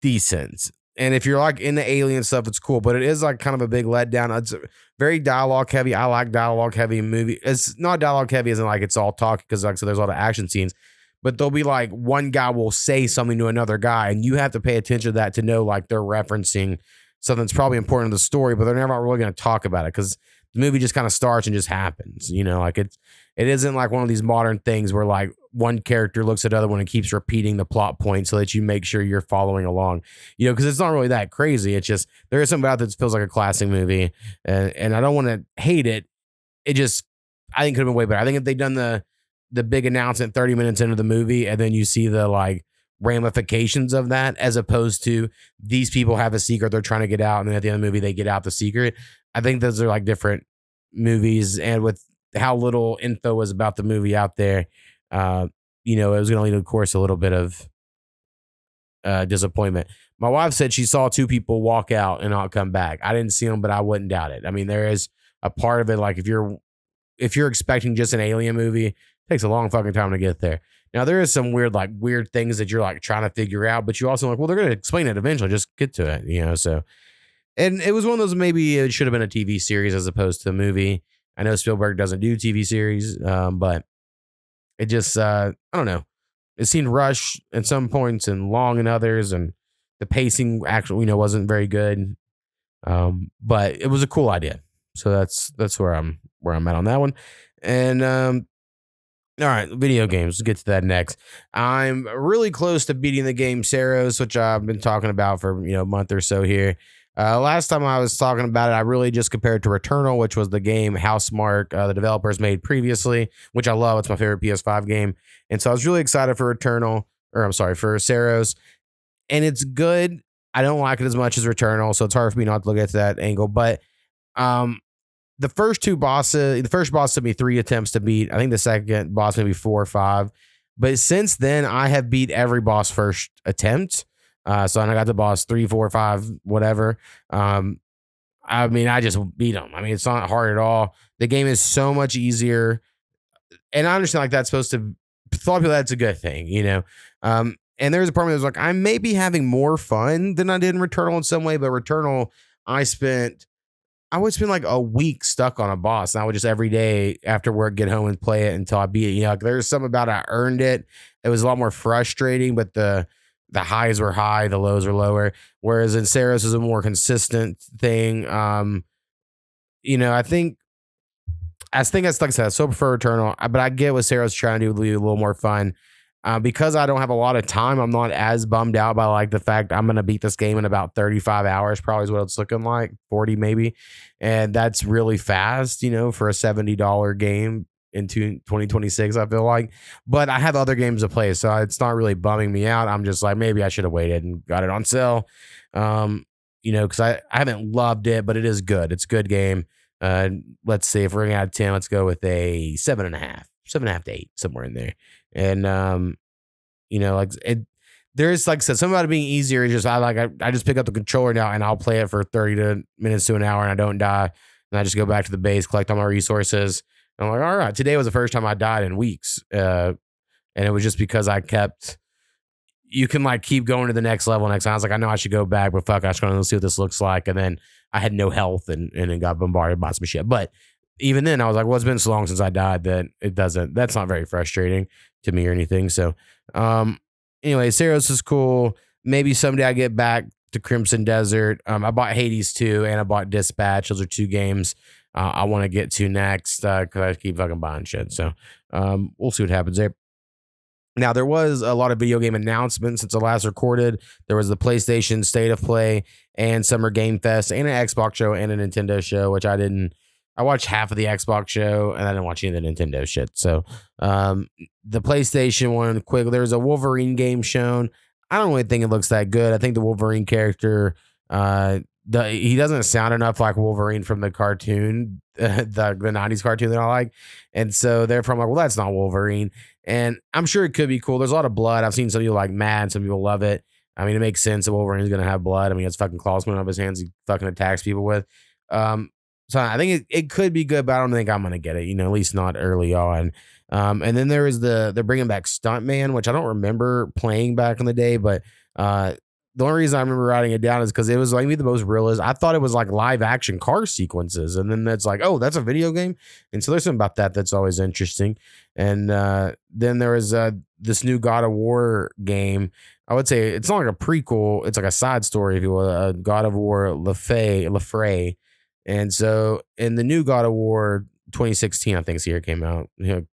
decent. And if you're like into alien stuff, it's cool, but it is like kind of a big letdown. It's very dialogue heavy. I like dialogue heavy movie. It's not dialogue heavy as in like it's all talk, because like, so there's a lot of action scenes, but there'll be like one guy will say something to another guy, and you have to pay attention to that to know like they're referencing something that's probably important to the story, but they're never really going to talk about it because the movie just kind of starts and just happens. Like it isn't like one of these modern things where like one character looks at the other one and keeps repeating the plot point so that you make sure you're following along, because it's not really that crazy. It's just, there is something about it that feels like a classic movie, and I don't want to hate it. It just, I think it could have been way better. I think if they'd done the big announcement 30 minutes into the movie, and then you see the like ramifications of that, as opposed to these people have a secret they're trying to get out, and then at the end of the movie they get out the secret. I think those are like different movies, and with how little info was about the movie out there, it was going to lead to, of course, a little bit of disappointment. My wife said she saw two people walk out and not come back. I didn't see them, but I wouldn't doubt it. I mean, there is a part of it, like if you're expecting just an alien movie, it takes a long fucking time to get there. Now, there is some weird things that you're like trying to figure out, but you also like, well, they're going to explain it eventually. Just get to it, so. And it was one of those, maybe it should have been a TV series as opposed to a movie. I know Spielberg doesn't do TV series, but it just, I don't know. It seemed rushed at some points and long in others, and the pacing actually, wasn't very good. But it was a cool idea. So that's where I'm at on that one. And all right, video games. Let's get to that next. I'm really close to beating the game Saros, which I've been talking about for a month or so here. Last time I was talking about it, I really just compared to Returnal, which was the game Housemarque, the developers made previously, which I love. It's my favorite PS5 game. And so I was really excited for for Saros. And it's good. I don't like it as much as Returnal, so it's hard for me not to look at that angle. But the first boss took me 3 attempts to beat. I think the second boss maybe 4 or 5. But since then, I have beat every boss first attempt. So I got the boss 3, 4, 5, whatever. I mean, I just beat them. I mean, it's not hard at all. The game is so much easier. And I understand like that's supposed to, a lot of people, that's a good thing, and there's a part where there's like, I may be having more fun than I did in Returnal in some way, but Returnal, I would spend like a week stuck on a boss, and I would just every day after work get home and play it until I beat it. There's something about it, I earned it. It was a lot more frustrating, but the highs were high, the lows were lower. Whereas in Saros is a more consistent thing. I think that's like I said, I still prefer Returnal, but I get what Saros trying to do, a little more fun. Because I don't have a lot of time, I'm not as bummed out by like the fact I'm going to beat this game in about 35 hours, probably is what it's looking like, 40 maybe. And that's really fast, for a $70 game into 2026, I feel like. But I have other games to play, so it's not really bumming me out. I'm just like, maybe I should have waited and got it on sale. Because I haven't loved it, but it is good. It's a good game. Let's see, if we're going to add 10, let's go with a 7.5 to 8, somewhere in there. And there's like I said, something about it being easier. It's just I just pick up the controller now and I'll play it for 30 minutes to an hour and I don't die. And I just go back to the base, collect all my resources. And I'm like, all right, today was the first time I died in weeks. And it was just because you can like keep going to the next level next time. I was like, I know I should go back, but fuck, I just want to see what this looks like. And then I had no health and then got bombarded by some shit. But even then I was like, well, it's been so long since I died that that's not very frustrating to me or anything. So, anyway, Saros is cool. Maybe someday I get back to Crimson Desert. I bought Hades 2 and I bought Dispatch. Those are 2 games I want to get to next because I keep fucking buying shit. So we'll see what happens there. Now, there was a lot of video game announcements since I last recorded. There was the PlayStation State of Play and Summer Game Fest and an Xbox show and a Nintendo show, which I watched half of the Xbox show and I didn't watch any of the Nintendo shit. So the PlayStation one, quick, there's a Wolverine game shown. I don't really think it looks that good. I think the Wolverine character, he doesn't sound enough like Wolverine from the cartoon, the 90s cartoon that I like. And so therefore I'm like, well, that's not Wolverine. And I'm sure it could be cool. There's a lot of blood. I've seen some people like mad, some people love it. I mean, it makes sense that Wolverine's going to have blood. I mean, it's fucking claws coming out of his hands. He fucking attacks people with. So I think it could be good, but I don't think I'm going to get it, at least not early on. And then there is they're bringing back Stuntman, which I don't remember playing back in the day, but the only reason I remember writing it down is because it was like maybe the most realist. I thought it was like live action car sequences. And then that's like, oh, that's a video game. And so there's something about that that's always interesting. And then there was this new God of War game. I would say it's not like a prequel. It's like a side story, if you will, God of War Lefray. And so in the new God of War 2016, I think this year came out,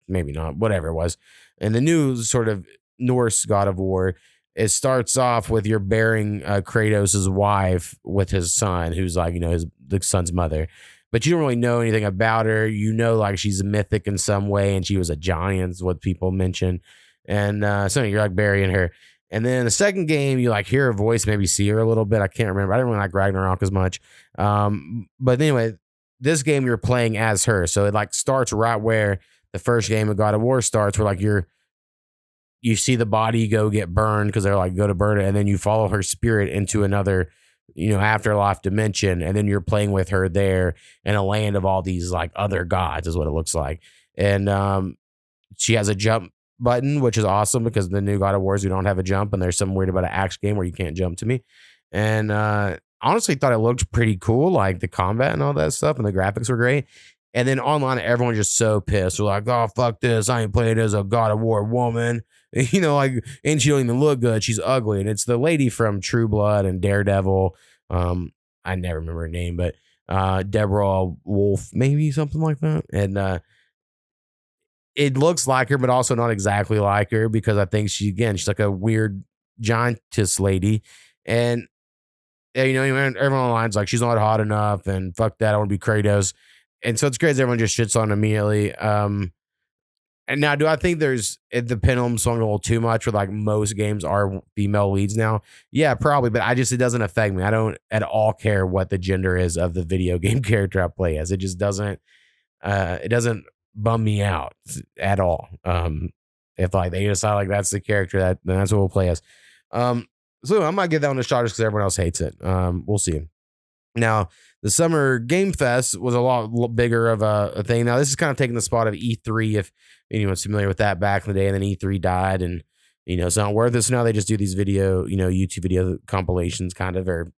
maybe not, whatever it was. And the new sort of Norse God of War, it starts off with you're bearing Kratos' wife with his son, who's like, the son's mother. But you don't really know anything about her. Like she's mythic in some way, and she was a giant, is what people mention. And so you're like burying her. And then the second game, you like hear her voice, maybe see her a little bit. I can't remember. I didn't really like Ragnarok as much. But anyway, this game you're playing as her. So it like starts right where the first game of God of War starts, where like you see the body go get burned because they're like, go to burn it. And then you follow her spirit into another, afterlife dimension. And then you're playing with her there in a land of all these like other gods is what it looks like. And she has a jump button, which is awesome because the new God of Wars, we don't have a jump. And there's something weird about an action game where you can't jump to me. And honestly thought it looked pretty cool, like the combat and all that stuff. And the graphics were great. And then online, everyone's just so pissed. They're like, oh, fuck this. I ain't playing as a God of War woman. And she don't even look good. She's ugly. And it's the lady from True Blood and Daredevil. I never remember her name, but Deborah Wolf, maybe something like that. And it looks like her, but also not exactly like her because I think she's like a weird giantess lady. And everyone online's like, she's not hot enough and fuck that. I want to be Kratos. And so it's crazy. Everyone just shits on immediately. And now, do I think the pendulum swung a little too much with like most games are female leads now? Yeah, probably. But it doesn't affect me. I don't at all care what the gender is of the video game character I play as. It just doesn't, it doesn't bum me out at all. If like they decide like that's the character then that's what we'll play as. So I might give that one a shot just because everyone else hates it. We'll see. Now, the Summer Game Fest was a lot bigger of a thing. Now, this is kind of taking the spot of E3, if anyone's familiar with that back in the day, and then E3 died, and, it's not worth it. So now they just do these YouTube video compilations, kind of, or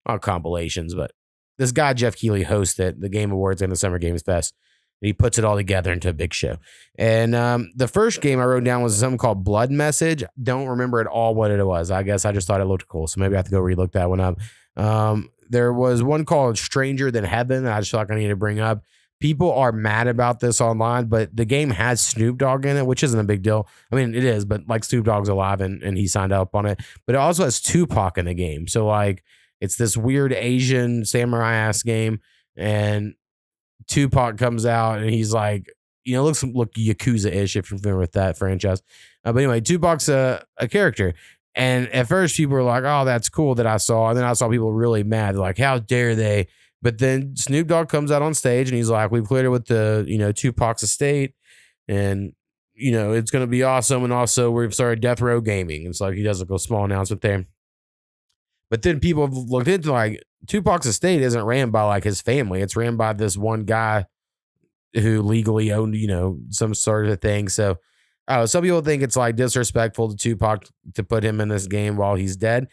not compilations, but this guy, Jeff Keighley, hosts it, the Game Awards and the Summer Games Fest. And he puts it all together into a big show. And the first game I wrote down was something called Blood Message. Don't remember at all what it was. I guess I just thought it looked cool. So maybe I have to go relook that one up. There was one called Stranger Than Heaven that I just feel like I need to bring up. People are mad about this online, but the game has Snoop Dogg in it, which isn't a big deal. I mean, it is, but like Snoop Dogg's alive and he signed up on it. But it also has Tupac in the game. So like it's this weird Asian samurai ass game. And Tupac comes out and he's like, looks Yakuza-ish if you're familiar with that franchise. But anyway, Tupac's a character. And at first people were like, oh, that's cool that I saw. And then I saw people really mad. They're like, how dare they? But then Snoop Dogg comes out on stage and he's like, we've cleared it with the, Tupac's estate. And, it's going to be awesome. And also we've started Death Row Gaming. It's like he does like a small announcement there. But then people have looked into like Tupac's estate isn't ran by like his family. It's ran by this one guy who legally owned, some sort of a thing. So some people think it's like disrespectful to Tupac to put him in this game while he's dead.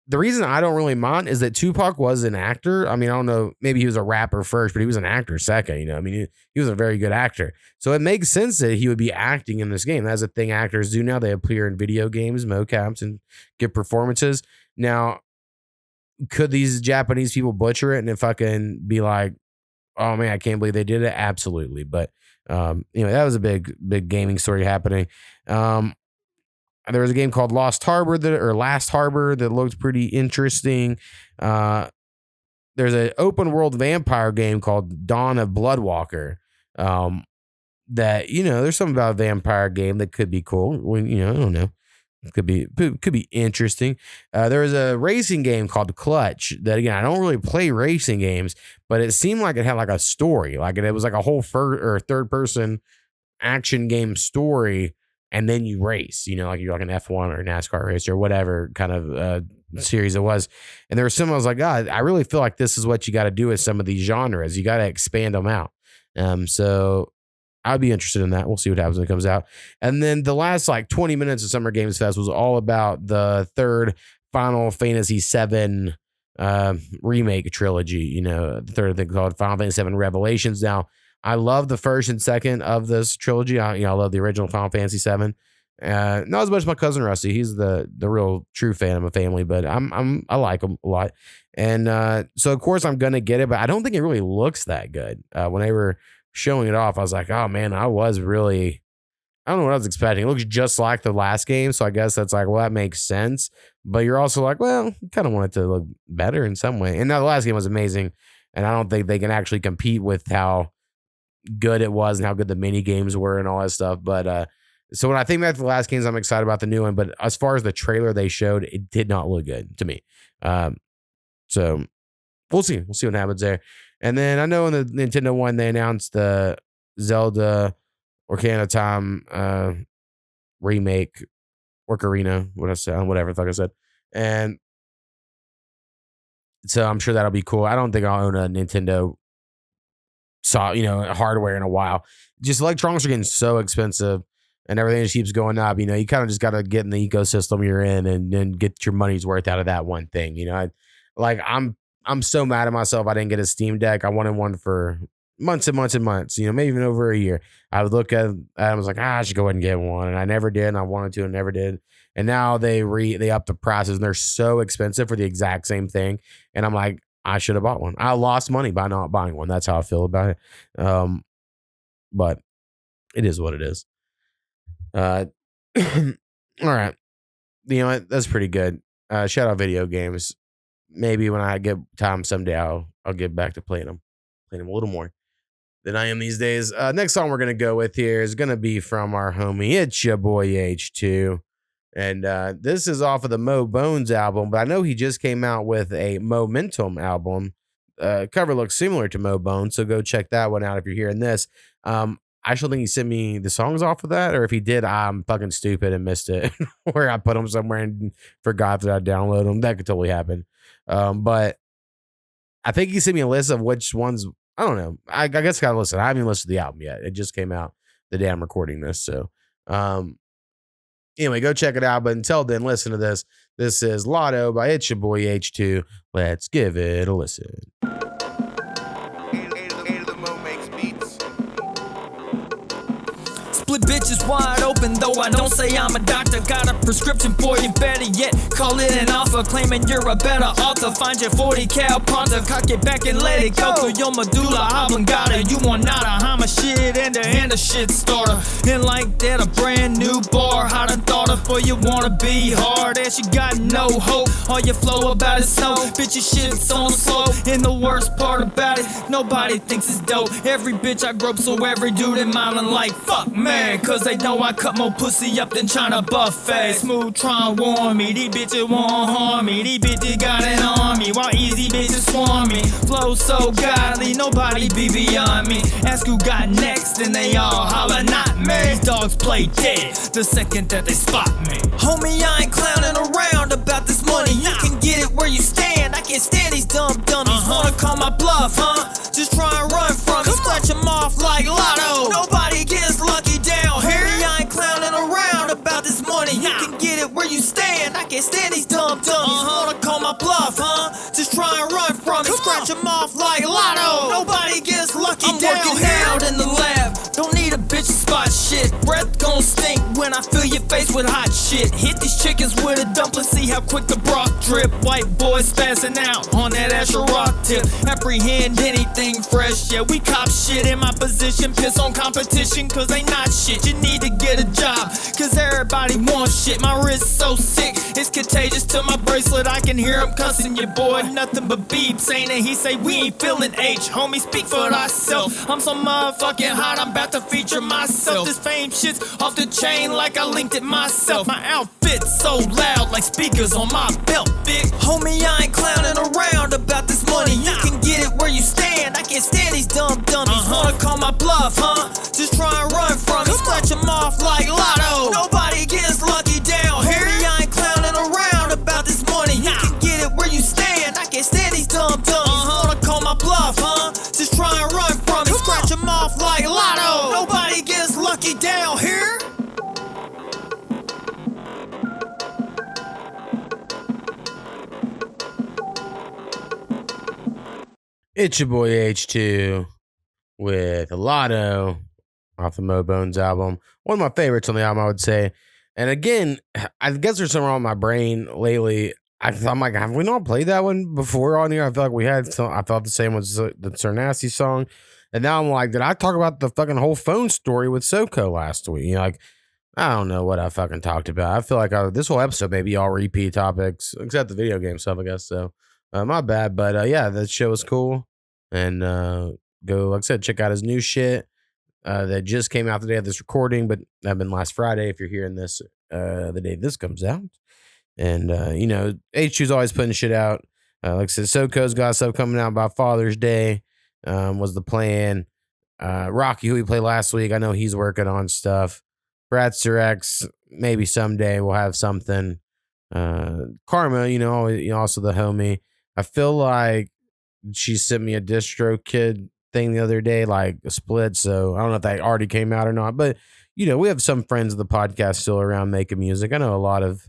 the reason I don't really mind is that Tupac was an actor. I mean, I don't know, maybe he was a rapper first, but he was an actor second, you know. I mean, he was a very good actor. So it makes sense that he would be acting in this game. That's a thing actors do now. They appear in video games, mocaps, and get performances. Now, could these Japanese people butcher it and then fucking be like, oh man, I can't believe they did it? Absolutely. But that was a big gaming story happening. There was a game called Last Harbor that looked pretty interesting. There's an open world vampire game called Dawn of Bloodwalker. That, there's something about a vampire game that could be cool. When, I don't know. It could be interesting. There was a racing game called Clutch that, again, I don't really play racing games, but it seemed like it had like a story. Like it was like a whole third person action game story. And then you race, like you're like an F1 or NASCAR race or whatever kind of series it was. And there was some, I was like, God, I really feel like this is what you got to do with some of these genres. You got to expand them out. So I'd be interested in that. We'll see what happens when it comes out. And then the last like 20 minutes of Summer Games Fest was all about the third Final Fantasy VII remake trilogy. The third thing called Final Fantasy VII Revelations. Now, I love the first and second of this trilogy. I love the original Final Fantasy VII. Not as much as my cousin Rusty. He's the real true fan of my family, but I like him a lot. And so of course I'm gonna get it, but I don't think it really looks that good. When they were showing it off, I was like, oh man, I don't know what I was expecting. It looks just like the last game, so I guess that's like, well, that makes sense. But you're also like, well, you kind of want it to look better in some way. And now the last game was amazing, and I don't think they can actually compete with how good it was and how good the mini games were and all that stuff. But so when I think back to the last games, I'm excited about the new one. But as far as the trailer they showed, it did not look good to me. So we'll see. We'll see what happens there. And then I know in the Nintendo one, they announced the Zelda Ocarina of Time remake, Ocarina, whatever the fuck I said. And so I'm sure that'll be cool. I don't think I'll own a Nintendo hardware in a while. Just electronics are getting so expensive and everything just keeps going up. You kind of just got to get in the ecosystem you're in and then get your money's worth out of that one thing. I'm so mad at myself I didn't get a Steam Deck. I wanted one for months and months and months, maybe even over a year. I would look at it and I was like, I should go ahead and get one. And I never did. And I wanted to and never did. And now they upped the prices and they're so expensive for the exact same thing. And I'm like, I should have bought one. I lost money by not buying one. That's how I feel about it. But it is what it is. All right. That's pretty good. Shout out video games. Maybe when I get time someday, I'll get back to playing them a little more than I am these days. Next song we're going to go with here is going to be from our homie. It's your boy H2. And this is off of the Mo Bones album, but I know he just came out with a Momentum album. Cover looks similar to Mo Bones, so go check that one out if you're hearing this. I actually think he sent me the songs off of that, or if he did, I'm fucking stupid and missed it, where I put them somewhere and forgot that I downloaded them. That could totally happen. But I think he sent me a list of which ones. I don't know. I guess I gotta listen. I haven't even listened to the album yet. It just came out the day I'm recording this, so. Anyway, go check it out. But until then, listen to this. This is Lotto by It's Your Boy H2. Let's give it a listen. Split bitches wide open, though I don't say I'm a doctor. Got a prescription for you, better yet, call it an offer. Claiming you're a better author. Find your 40 cal pronto, cock it back and let it go through your medulla oblongata. You want nada, I'm a shit and a shit starter. And like that, a brand new bar. How to thought of for you wanna be hard as you got no hope. All your flow about is snow, bitch, your shit's on slow. And the worst part about it, nobody thinks it's dope. Every bitch I grope, so every dude in mine like, fuck man. Cause they know I cut more pussy up than China buffet. Smooth trying to warn me, these bitches won't harm me. These bitches got an army, while easy bitches swarm me. Flow so godly, nobody be beyond me. Ask who got next, and they all holler, not me. These dogs play dead the second that they spot me. Homie, I ain't clowning around about this money. You can get it where you stand, I can't stand these dumb dummies. Wanna call my bluff, huh? Just try and run from me, scratch them off like Lotto. Nobody gets lucky down here. I ain't clowning around about this money. You can get it where you stand, I can't stand these dumb dummies. dummies. Wanna call my bluff, huh? Just try and run from me. Scratch them off like Lotto. Nobody gets lucky down here. Out in the lab. Don't need a bitch to spot shit. Breath gon' stink when I fill your face with hot shit. Hit these chickens with a dumpling, see how quick the broth drip. White boys spazzing out on that Asher Rock tip. Apprehend anything fresh, yeah, we cop shit in my position. Piss on competition, cause they not shit. You need to get a job, cause everybody wants shit. My wrist so sick, it's contagious to my bracelet. I can hear him cussing your boy, nothing but beeps. Ain't it? He say we ain't feeling H, homie, speak for thyself. I'm so motherfucking hot, I'm about to feature myself. This fame shit's off the chain like I linked it myself. My outfit's so loud like speakers on my belt, big homie. I ain't clowning around about this money. You can get it where you stand. I can't stand these dumb dummies. Wanna call my bluff, huh? Just try and run from me. Scratch them off like Lotto. Nobody gets lucky down here. I ain't clowning around about this money. You can get it where you stand. I can't stand these dumb dummies. Wanna call my bluff, huh? Just try and run from me. Scratch them off like Lotto. Nobody gets lucky down here. It's your boy H2 with Lotto off the Mo Bones album. One of my favorites on the album, I would say. And again, I guess there's something wrong with my brain lately. I'm like, have we not played that one before on here? I feel like we had some. I felt the same with the Sir Nasty song. And now I'm like, did I talk about the fucking whole phone story with Soko last week? You know, like, I don't know what I fucking talked about. I feel like this whole episode may be all repeat topics, except the video game stuff, I guess. So, my bad. But yeah, that show was cool. And go, like I said, check out his new shit that just came out the day of this recording, but that been last Friday if you're hearing this the day this comes out. And, you know, H2's always putting shit out. Like I said, Soko's got stuff coming out by Father's Day. Was the plan. Rocky, who we played last week, I know he's working on stuff. Brad X, maybe someday we'll have something. Karma, you know, also the homie. I feel like she sent me a Distro Kid thing the other day, like a split. So I don't know if that already came out or not. But, you know, we have some friends of the podcast still around making music. I know a lot of,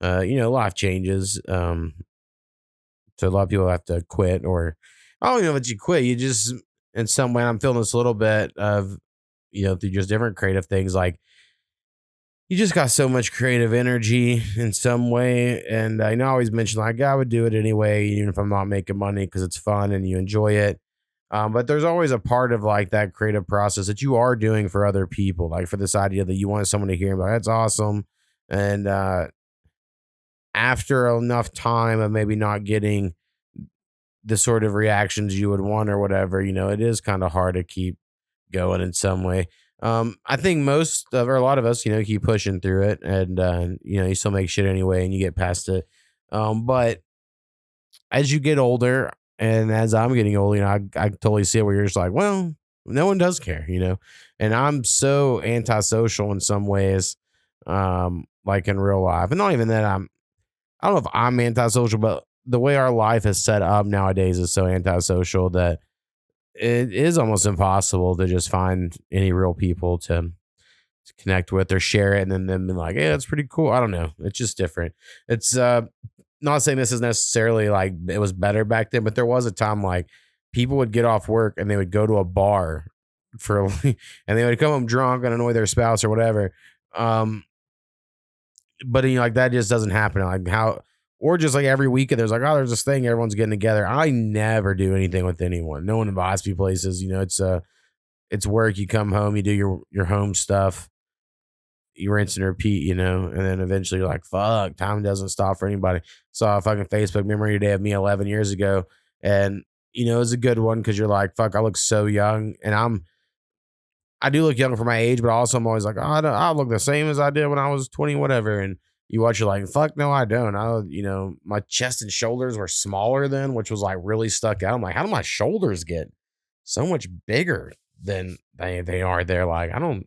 life changes. So a lot of people have to quit, or I don't even know if you quit. You just, in some way, I'm feeling this a little bit of, through just different creative things. Like, you just got so much creative energy in some way. And I always mention, like, I would do it anyway, even if I'm not making money, because it's fun and you enjoy it. But there's always a part of like that creative process that you are doing for other people, like for this idea that you want someone to hear and be like, that's awesome. And after enough time of maybe not getting the sort of reactions you would want or whatever, it is kind of hard to keep going in some way. I think a lot of us, keep pushing through it, and you still make shit anyway and you get past it. But as you get older, and as I'm getting older, I totally see it where you're just like, well, no one does care, and I'm so antisocial in some ways, like in real life. And not even that I don't know if I'm antisocial, but the way our life is set up nowadays is so antisocial that it is almost impossible to just find any real people to connect with or share it, and then them be like, hey, that's pretty cool. I don't know. It's just different. It's not saying this is necessarily like it was better back then, but there was a time like people would get off work and they would go to a bar and they would come home drunk and annoy their spouse or whatever. But like that just doesn't happen. Like or just like every weekend there's like, oh, there's this thing, everyone's getting together. I never do anything with anyone. No one invites me places. It's work. You come home, you do your home stuff, you rinse and repeat, and then eventually you're like, fuck, time doesn't stop for anybody. Saw a fucking Facebook memory today of me 11 years ago. And, it was a good one because you're like, fuck, I look so young. And I do look young for my age, but also I'm always like, oh, I look the same as I did when I was 20, whatever. And you watch, you're like, fuck, no, I don't. My chest and shoulders were smaller then, which was like really stuck out. I'm like, how do my shoulders get so much bigger than they are? They're like, I don't,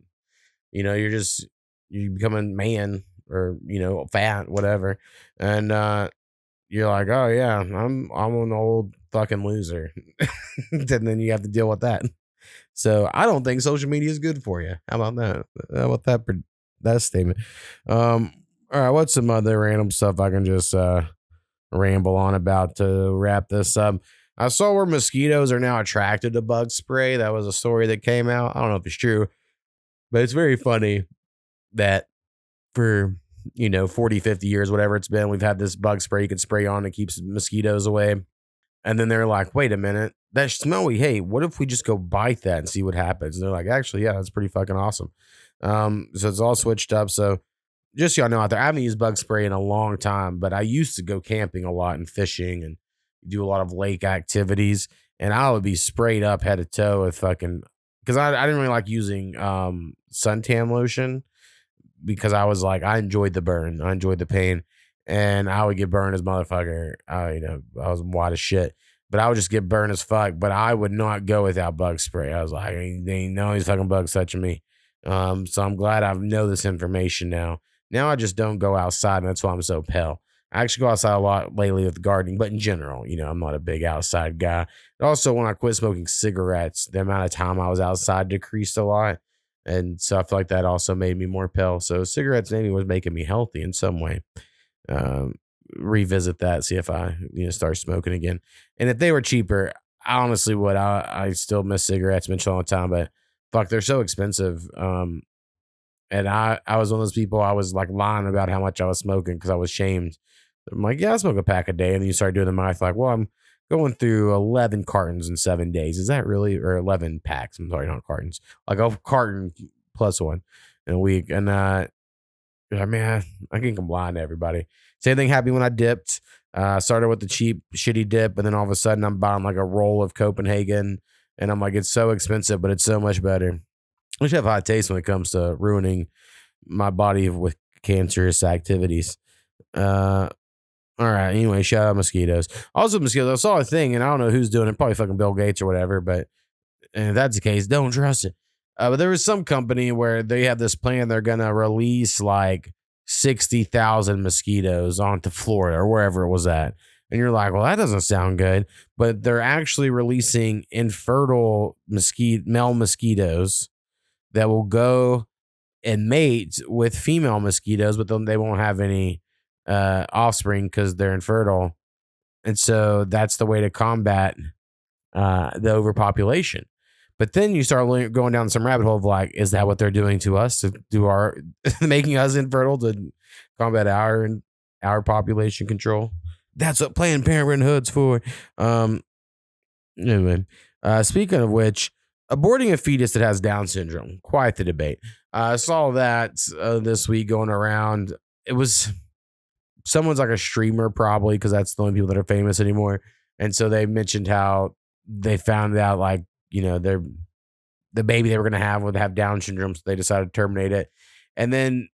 you become a man or, fat, whatever. And you're like, oh yeah, I'm an old fucking loser. And then you have to deal with that. So I don't think social media is good for you. How about that? How about that statement? All right, what's some other random stuff I can just ramble on about to wrap this up. I saw where mosquitoes are now attracted to bug spray. That was a story that came out. I don't know if it's true, but it's very funny that for 40, 50 years, whatever it's been, we've had this bug spray you can spray on that keeps mosquitoes away. And then they're like, wait a minute, that smell we hate, what if we just go bite that and see what happens? And they're like, actually, yeah, that's pretty fucking awesome. So it's all switched up. So just so y'all know out there, I haven't used bug spray in a long time, but I used to go camping a lot and fishing and do a lot of lake activities. And I would be sprayed up head to toe with fucking, because I didn't really like using suntan lotion, because I was like, I enjoyed the burn, I enjoyed the pain, and I would get burned as motherfucker. I was white as shit, but I would just get burned as fuck. But I would not go without bug spray. I was like, they ain't no these fucking bugs touching me. So I'm glad I know this information now. Now I just don't go outside, and that's why I'm so pale. I actually go outside a lot lately with gardening, but in general, I'm not a big outside guy. And also, when I quit smoking cigarettes, the amount of time I was outside decreased a lot. And so I feel like that also made me more pale. So cigarettes maybe was making me healthy in some way. Revisit that, see if I start smoking again. And if they were cheaper, I honestly would. I still miss cigarettes, been all the time, but fuck, they're so expensive. And I was one of those people, I was like lying about how much I was smoking because I was shamed. I'm like, yeah, I smoke a pack a day. And then you start doing the math, like, well, I'm going through 11 cartons in 7 days. Is that really, or 11 packs? I'm sorry, not cartons. Like a carton plus one in a week. And I can comply to everybody. Same thing happened when I dipped. Started with the cheap, shitty dip, and then all of a sudden I'm buying like a roll of Copenhagen, and I'm like, it's so expensive, but it's so much better. I should have high taste when it comes to ruining my body with cancerous activities. All right. Anyway, shout out mosquitoes. Also, mosquitoes. I saw a thing, and I don't know who's doing it. Probably fucking Bill Gates or whatever. But if that's the case, don't trust it. But there was some company where they have this plan. They're gonna release like 60,000 mosquitoes onto Florida or wherever it was at. And you're like, well, that doesn't sound good. But they're actually releasing infertile male mosquitoes that will go and mate with female mosquitoes, but then they won't have any offspring because they're infertile. And so that's the way to combat the overpopulation. But then you start going down some rabbit hole of like, is that what they're doing to us to do our making us infertile to combat our population control? That's what Planned Parenthood's for. Anyway, speaking of which, aborting a fetus that has Down syndrome, quite the debate. I saw that this week going around. It was someone's like a streamer, probably, because that's the only people that are famous anymore. And so they mentioned how they found out, like, the baby they were going to have would have Down syndrome, so they decided to terminate it. And then,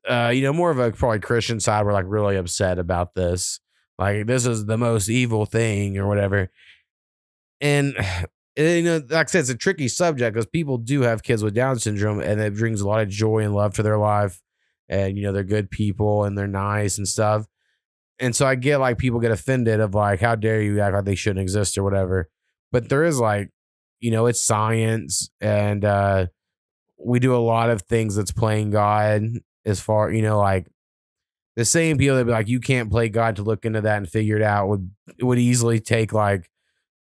more of a probably Christian side were like really upset about this. Like, this is the most evil thing or whatever. And, like I said, it's a tricky subject because people do have kids with Down syndrome, and it brings a lot of joy and love to their life. And, they're good people and they're nice and stuff. And so I get like people get offended of like, how dare you act like they shouldn't exist or whatever. But there is like, it's science, and we do a lot of things that's playing God as far, like the same people that be like, you can't play God to look into that and figure it out would easily take like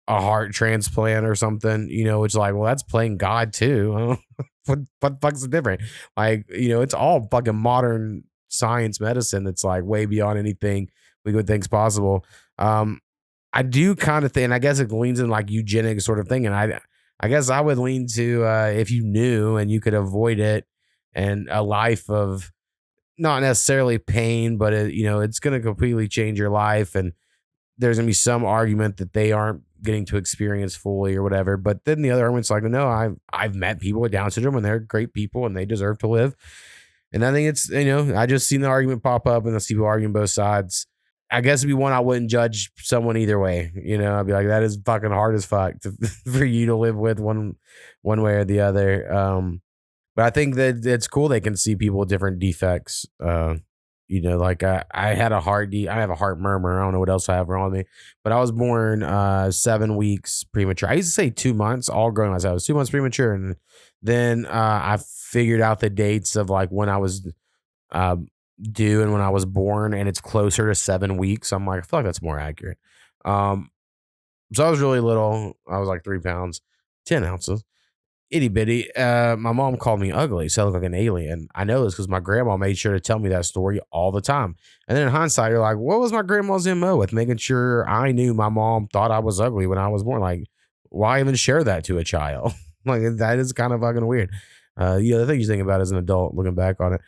a heart transplant or something, it's like, well, that's playing God too. What fuck's the difference? Like, it's all fucking modern science medicine that's like way beyond anything we would think's possible. I do kind of think, and I guess it leans in like eugenics sort of thing. And I guess I would lean to if you knew and you could avoid it, and a life of not necessarily pain, but it's going to completely change your life. And there's going to be some argument that they aren't getting to experience fully or whatever. But then the other argument's like, no, I've met people with Down syndrome and they're great people and they deserve to live. And I think it's, I just seen the argument pop up, and I see people arguing both sides. I guess it'd be one I wouldn't judge someone either way. I'd be like, that is fucking hard as fuck for you to live with one way or the other. But I think that it's cool they can see people with different defects. Like I had I have a heart murmur. I don't know what else I have wrong with me, but I was born 7 weeks premature. I used to say 2 months, all growing up. I was 2 months premature. And then I figured out the dates of like when I was due and when I was born, and it's closer to 7 weeks. I'm like, I feel like that's more accurate. So I was really little. I was like 3 pounds, 10 ounces, itty bitty. My mom called me ugly, so I look like an alien. I know this because my grandma made sure to tell me that story all the time. And then in hindsight, you're like, what was my grandma's MO with making sure I knew my mom thought I was ugly when I was born? Like, why even share that to a child? Like, that is kind of fucking weird. The thing you think about as an adult, looking back on it.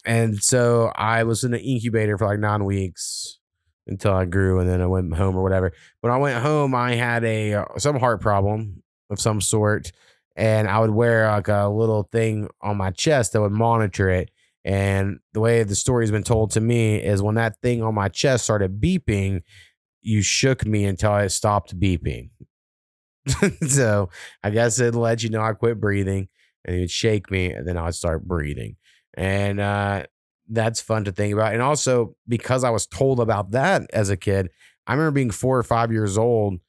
And so I was in the incubator for like 9 weeks until I grew, and then I went home or whatever. When I went home, I had some heart problem of some sort, and I would wear like a little thing on my chest that would monitor it. And the way the story's been told to me is when that thing on my chest started beeping, you shook me until it stopped beeping. So I guess it let you know I quit breathing, and he would shake me, and then I would start breathing. And that's fun to think about. And also, because I was told about that as a kid, I remember being 4 or 5 years old,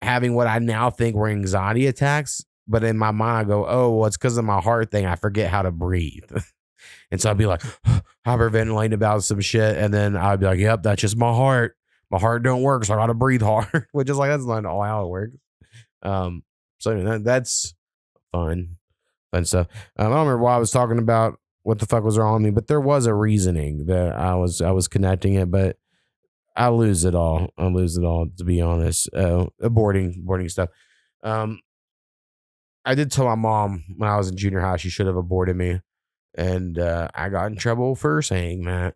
having what I now think were anxiety attacks. But in my mind, I go, oh, well, it's because of my heart thing. I forget how to breathe. And so I'd be like, hyperventilating about some shit. And then I'd be like, yep, that's just my heart. My heart don't work, so I got to breathe hard, which is like, that's not all how it works. So that's fun stuff. I don't remember why I was talking about what the fuck was wrong with me, but there was a reasoning that I was connecting it, but I lose it all. To be honest. Aborting stuff. I did tell my mom when I was in junior high she should have aborted me, and I got in trouble for saying that,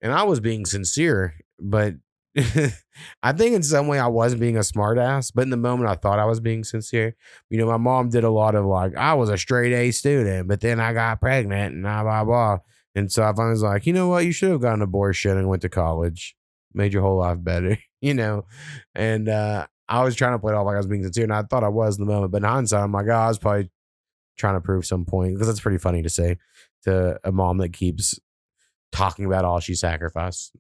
and I was being sincere, but I think in some way I was being a smart ass, but in the moment I thought I was being sincere. My mom did a lot of like, I was a straight A student, but then I got pregnant and blah, blah, blah. And so I finally was like, you know what? You should have gotten an abortion and went to college, made your whole life better, And I was trying to play it off like I was being sincere, and I thought I was in the moment. But in hindsight, I'm like, I was probably trying to prove some point, because that's pretty funny to say to a mom that keeps talking about all she sacrificed.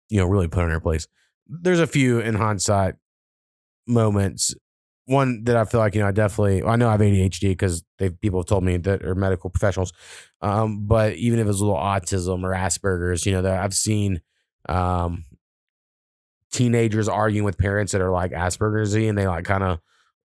Really put in her place. There's a few in hindsight moments. One that I feel like, I know I have ADHD because people have told me that are medical professionals. But even if it was a little autism or Asperger's, that I've seen teenagers arguing with parents that are like Asperger's-y, and they like kind of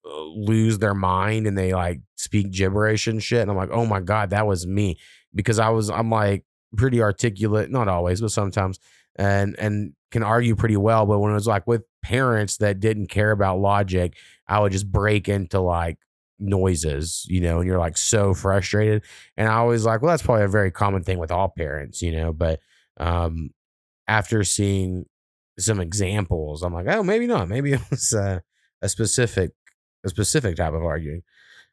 lose their mind and they like speak gibberish and shit. And I'm like, oh my God, that was me, because I'm like pretty articulate, not always, but sometimes, and can argue pretty well. But when it was like with parents that didn't care about logic, I would just break into like noises, and you're like so frustrated. And I was like, well, that's probably a very common thing with all parents, but after seeing some examples, I'm like, oh, maybe not. Maybe it was a specific type of arguing.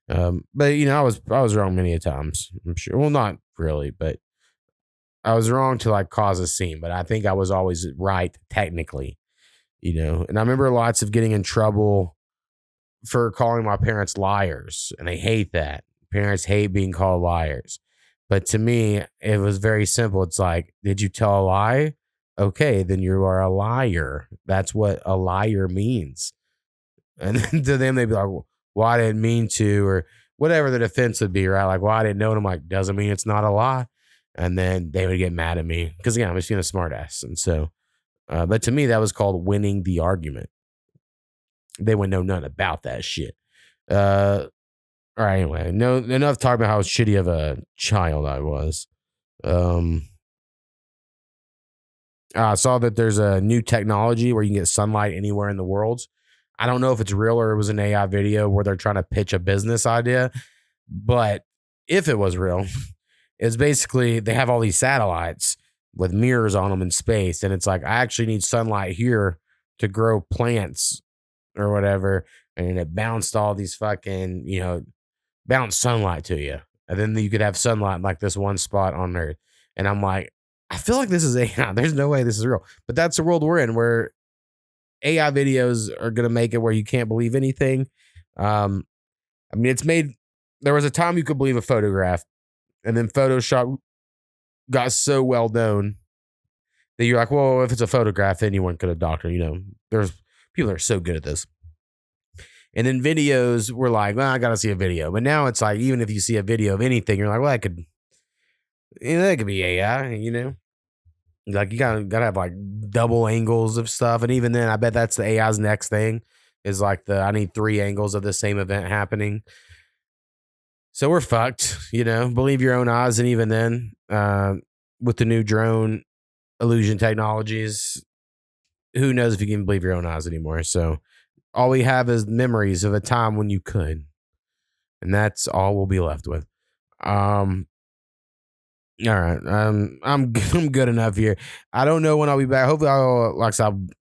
But I was wrong many a times, I'm sure. Well, not really, but I was wrong to like cause a scene, but I think I was always right technically, And I remember lots of getting in trouble for calling my parents liars, and they hate that. Parents hate being called liars. But to me, it was very simple. It's like, did you tell a lie? Okay, then you are a liar. That's what a liar means. And then to them, they'd be like, well, I didn't mean to, or whatever the defense would be, right? Like, well, I didn't know. And I'm like, doesn't mean it's not a lie. And then they would get mad at me because, again, I'm just being a smart ass. And so, but to me, that was called winning the argument. They would know nothing about that shit. All right, anyway, enough talking about how shitty of a child I was. I saw that there's a new technology where you can get sunlight anywhere in the world. I don't know if it's real or it was an AI video where they're trying to pitch a business idea, but if it was real, it's basically they have all these satellites with mirrors on them in space, and it's like, I actually need sunlight here to grow plants or whatever, and it bounced all these fucking, bounce sunlight to you, and then you could have sunlight in like this one spot on Earth. And I'm like, I feel like this is AI. There's no way this is real. But that's the world we're in, where AI videos are going to make it where you can't believe anything. There was a time you could believe a photograph, and then Photoshop got so well known that you're like, well, if it's a photograph, anyone could have doctored. There's people that are so good at this. And then videos were like, well, I got to see a video. But now it's like, even if you see a video of anything, you're like, well, That could be AI, Like you gotta have like double angles of stuff. And even then, I bet that's the AI's next thing is like I need 3 angles of the same event happening. So we're fucked, believe your own eyes. And even then, with the new drone illusion technologies, who knows if you can believe your own eyes anymore. So all we have is memories of a time when you could. And that's all we'll be left with. All right. I'm good enough here. I don't know when I'll be back. Hopefully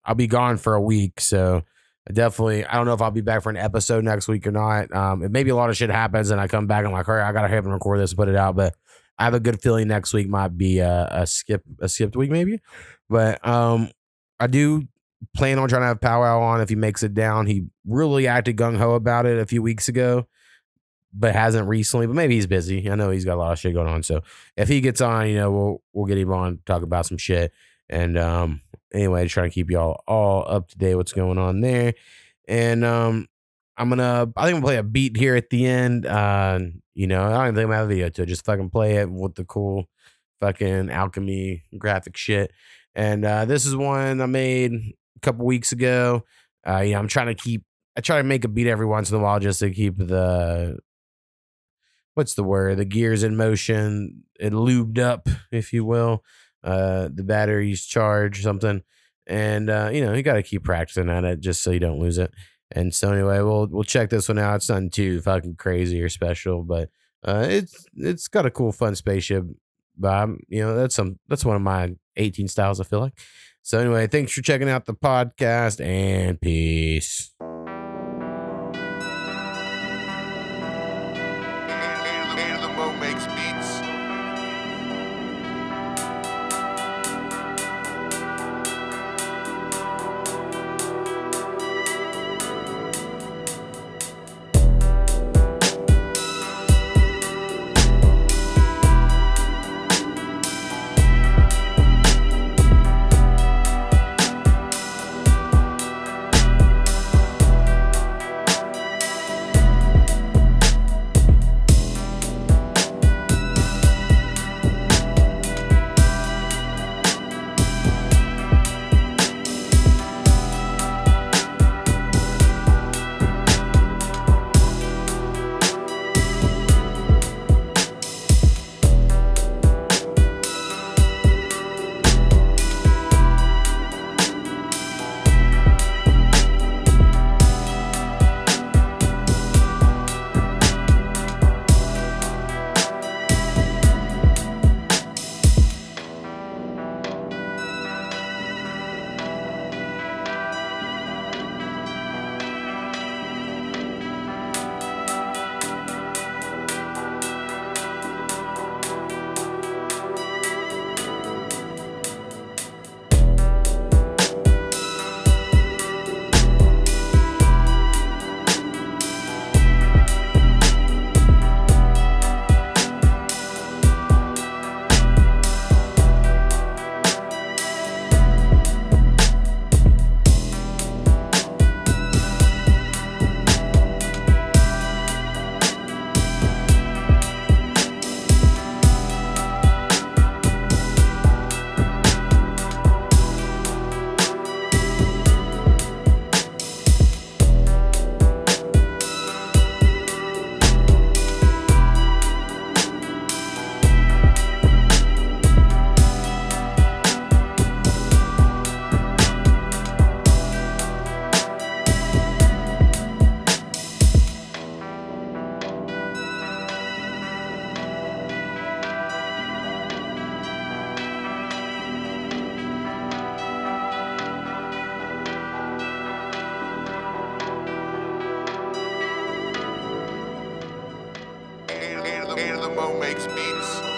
I'll be gone for a week. So I don't know if I'll be back for an episode next week or not. Maybe a lot of shit happens and I come back and I'm like, all right, I gotta have and record this and put it out. But I have a good feeling next week might be a skipped week, maybe. But I do plan on trying to have Powwow on if he makes it down. He really acted gung-ho about it a few weeks ago, but hasn't recently. But maybe he's busy. I know he's got a lot of shit going on. So if he gets on, we'll get him on, talk about some shit. And anyway, trying to keep y'all all up to date what's going on there. And I think I'm gonna play a beat here at the end. I don't even think I have a video to just fucking play it with the cool fucking alchemy graphic shit. And this is one I made a couple weeks ago. I try to make a beat every once in a while just to keep the gears in motion and lubed up, if you will. The batteries charged, something. And you got to keep practicing at it just so you don't lose it. And so anyway, we'll check this one out. It's nothing too fucking crazy or special, but it's got a cool, fun spaceship vibe. That's one of my 18 styles, I feel like. So anyway, thanks for checking out the podcast, and peace. Makes beats. Makes beats.